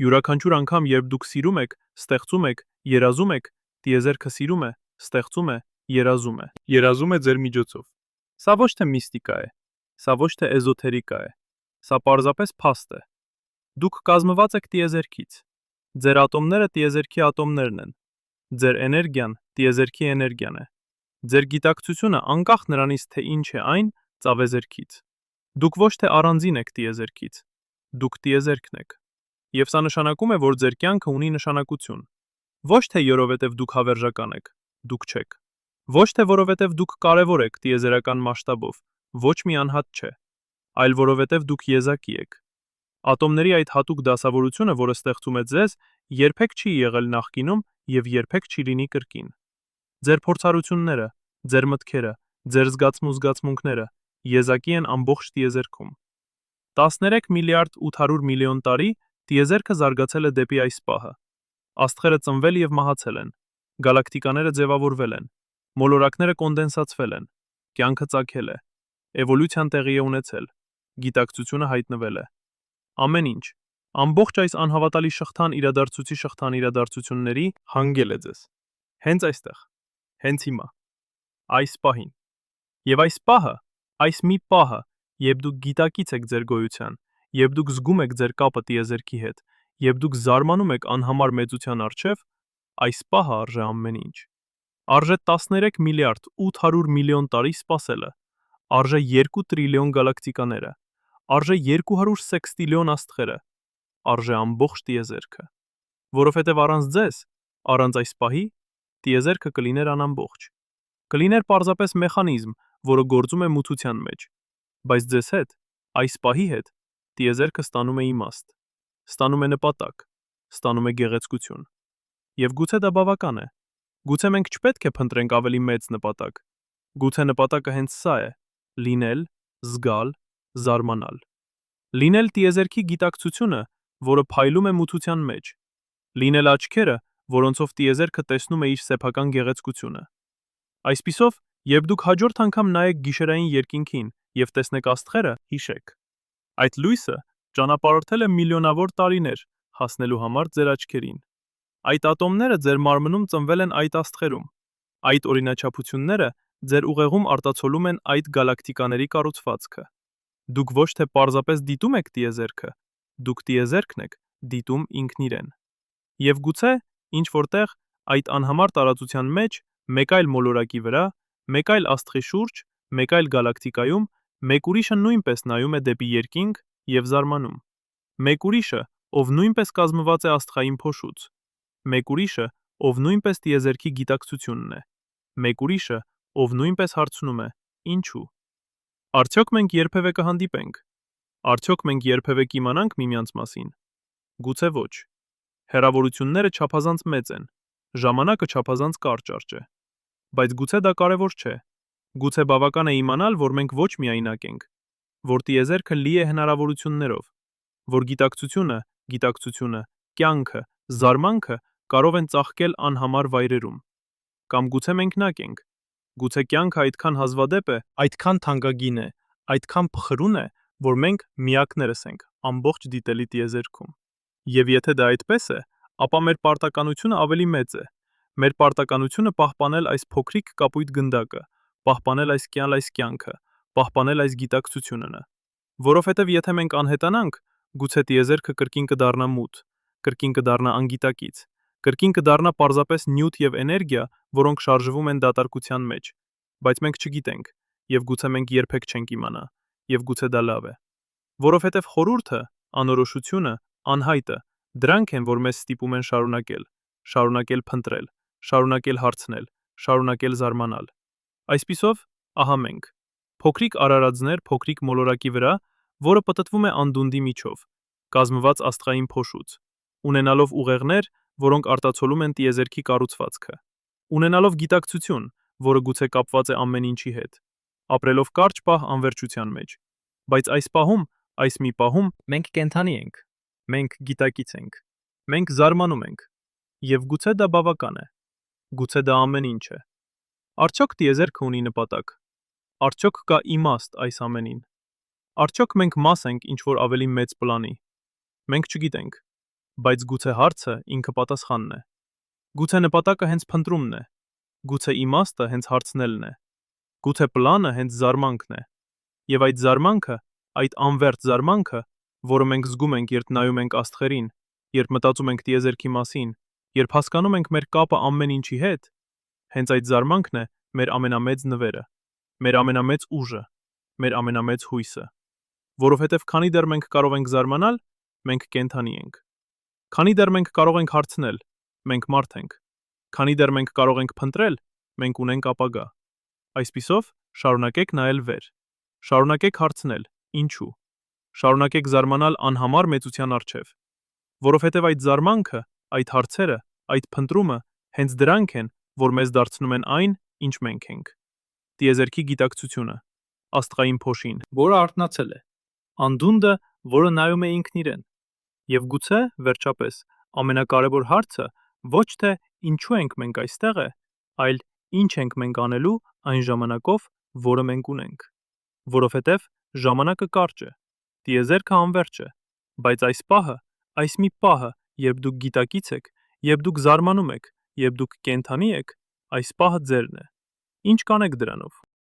[SPEAKER 1] Յուրաքանչյուր անգամ, երբ դուք սիրում եք, ստեղծում եք, երազում եք, տիեզերքը սիրում է, ստեղծում է, երազում է։ Երազում է ձեր միջոցով։ Սա ոչ թե միստիկա է, սա ոչ թե էզոթերիկա է, սա պարզապես փաստ է։ Դուք կազմված եք տիեզերքից։ Ձեր ատոմները տիեզերքի ատոմներն են։ Ձեր էներգիան տիեզերքի էներգիան է։ Ձեր գիտակցությունը, անկախ նրանից, թե ինչ է այն, ծավեզերքից։ Դուք ոչ թե առանձին եք տիեզերքից, դուք տիեզերքն եք։ Եվ սա նշանակում է, որ ձեր կյանքը ունի նշանակություն։ Ոչ թե որովհետև դուք հավերժական եք, դուք չեք։ Ոչ թե որովհետև դուք կարևոր եք տիեզերական մասշտաբով, ոչ մի անհատ չէ, այլ որովհետև դուք եզակի եք։ Ատոմների այդ հատուկ դասավորությունը, որը ստեղծում է ձեզ, երբեք չի եղել նախկինում եւ երբեք չի լինի կրկին։ Ձեր փորձառությունները, ձեր մտքերը, ձեր զգացմունքները եզակի են ամբողջ տիեզերքում։ 13 միլիարդ 800 միլիոն տարի տիեզերքը զարգացել է դեպի այս պահը։ Աստղերը ծնվել եւ մահացել են, գալակտիկաները ձևավորվել են, մոլորակները կոնդենսացվել են, կյանքը ծագել է, էվոլյուցիան տեղի է ունեցել, գիտակցությունը հայտնվել է։ Ամեն ինչ, ամբողջ այս անհավատալի շղթան իրադարձությունների շղթան իրադարձությունների հանգել է ձեզ։ Հենց այստեղ, հենց հիմա, այս պահին։ Եվ այս պահը, այս մի պահը, երբ դուք գիտակից եք ձեր գոյության, երբ դուք զգում եք ձեր կապը տիեզերքի հետ, երբ դուք զարմանում եք անհամար մեծության առջև, այս պահը արժե ամեն ինչ։ Արժե 13 միլիարդ 800 միլիոն տարի սպասելը, արժե 2 տրիլիոն գալակտիկաները, արժե 200 սեքստիլիոն աստղերը, արժե ամբողջ տիեզերքը։ Որովհետև առանց ձեզ, առանց այս պահի, տիեզերքը կլիներ անամբողջ։ Կլիներ պարզապես մեխանիզմ, որը գործում է մութության մեջ, բայց ձեզ հետ, այս պահի հետ, տիեզերքը ստանում է իմաստ, ստանում է նպատակ, ստանում է գեղեցկություն։ Եվ գուցե դա բավական է։ Գուցե մենք չպետք է փնտրենք ավելի մեծ նպատակ։ Գուցե նպատակը հենց սա է՝ լինել, զգալ, զարմանալ։ Լինել տիեզերքի գիտակցությունը, որը փայլում է մութության մեջ։ Լինել աչքերը, որոնցով տիեզերքը տեսնում է իր սեփական գեղեցկությունը։ Այսպիսով, երբ դուք հաջորդ անգամ նայեք գիշերային երկինքին եւ տեսնեք աստղերը, հիշեք. այդ լույսը ճանապարհորդել է միլիոնավոր տարիներ հասնելու համար ձեր աչքերին։ Այդ ատոմները ձեր մարմնում ծնվել են այդ աստղերում։ Այդ օրինաչափությունները ձեր ուղեղում արտացոլում են այդ գալակտիկաների կառուցվածքը։ Դուք ոչ թե պարզապես դիտում եք տիեզերքը, դուք տիեզերքն եք դիտում ինքն իրեն։ Եվ գուցե, ինչ որտեղ, այդ անհամար տարածության մեջ, մեկ այլ մոլորակի վրա, մեկ այլ աստղի շուրջ, մեկ այլ գալակտիկայում, մեկ ուրիշը նույնպես նայում է դեպի երկինք եւ զարմանում։ Մեկ ուրիշը, ով նույնպես կազմված է աստղային փոշուց։ Մեկ ուրիշը, ով նույնպես տիեզերքի գիտակցությունն է։ Մեկ ուրիշը, ով նույնպես հարցնում է. ինչու։ Արդյոք մենք երբևէ կհանդիպենք։ Արդյոք մենք երբևէ կիմանանք միմյանց մասին։ Գուցե ոչ։ Հեռավորությունները չափազանց մեծ են, ժամանակը չափազանց կարճ է։ Բայց գուցե դա կարևոր չէ։ Գուցե բավական է իմանալ, որ մենք ոչ միայնակ ենք, որ տիեզերքը լի է հնարավորություններով, որ գիտակցությունը, կյանքը, զարմանքը կարող են ծաղկել անհամար վայրերում։ Կամ գուցե մենք նակ ենք։ Գուցե կյանքը այդքան հազվադեպ է, այդքան թանկագին է, այդքան փխրուն է, որ մենք միակներս ենք ամբողջ դիտելի տիեզերքում։ Եվ եթե դա այդպես է, ապա մեր պարտականությունը ավելի մեծ է։ Մեր պարտականությունը պահպանել այս փոքրիկ կապույտ գնդակը, պահպանել այս կյանքը, պահպանել այս գիտակցությունը։ Որովհետև եթե մենք անհետանանք, գուցե տիեզերքը կրկին կդառնա մութ, կրկին կդառնա անգիտակից, կրկին կդառնա պարզապես նյութ եւ էներգիա, որոնք շարժվում են դատարկության մեջ, բայց մենք չգիտենք, եւ գուցե մենք երբեք չենք իմանա, եւ գուցե դա լավ է։ Որովհետև խորհուրդը, անորոշությունը, անհայտը, դրանք են, որ մեզ ստիպում են շարունակել փնտրել, շարունակել հարցնել, շարունակել զարմանալ։ Այսպիսով, ահա մենք, փոքրիկ արարածներ փոքրիկ մոլորակի վրա, որը պտտվում է անդունդի միջով, կազմված աստղային փոշուց, ունենալով ուղեղներ, որոնք արտացոլում են տիեզերքի կառուցվածքը, ունենալով գիտակցություն, որը գուցե կապված է ամեն ինչի հետ, ապրելով կարճ պահ անվերջության մեջ, բայց այս մի պահում մենք կենդանի ենք, մենք գիտակից ենք, մենք զարմանում ենք, եւ գուցե դա բավական է, գուցե դա ամեն ինչ է։ Արդյոք տիեզերքը ունի նպատակ։ Արդյոք կա իմաստ այս ամենին։ Արդյոք մենք մաս ենք ինչ-որ ավելի մեծ պլանի։ Մենք չգիտենք, բայց գուցե հարցը ինքը պատասխանն է։ Գուցե նպատակը հենց փնտրումն է։ Գուցե իմաստը հենց հարցնելն է։ Գուցե պլանը հենց զարմանքն է։ Եվ այդ զարմանքը, այդ անվերջ զարմանքը, որը մենք զգում ենք, երբ նայում ենք աստղերին, երբ մտածում ենք տիեզերքի մասին, երբ հասկանում ենք մեր կապը ամեն ինչի հետ, հենց այդ զարմանքն է մեր ամենամեծ նվերը, մեր ամենամեծ ուժը, մեր ամենամեծ հույսը։ Որովհետև քանի դեռ մենք կարող ենք զարմանալ, մենք կենդանի ենք։ Քանի դեռ մենք կարող ենք հարցնել, մենք մարդ ենք։ Քանի դեռ մենք կարող ենք փնտրել, մենք ունենք ապագա։ Այսպիսով, շարունակեք նայել վեր։ Շարունակեք հարցնել, ինչու։ Շարունակեք զարմանալ անհամար մեծության առջև։ Որովհետև այդ զարմանքը, այդ հարցերը, այդ փնտրումը հենց դրանք են, որ մեզ դարձնում են այն, ինչ մենք ենք։ Տիեզերքի գիտակցությունը, աստղային փոշին, որը արթնացել է, անդունդը, որը նայում է ինքն իրեն։ Եվ գուցե, վերջապես, ամենակարևոր հարցը ոչ թե ինչու ենք մենք այստեղ է, այլ ինչ ենք մենք անելու այն ժամանակով, որը մենք ունենք։ Որովհետև ժամանակը կարճ է, տիեզերքը անվերջ է, բայց այս մի պահը, երբ դուք գիտակից եք, երբ դուք զարմանում եք, երբ դուք կենդանի եք, այս պահը ձերն է։ Ինչ կանեք դրանով։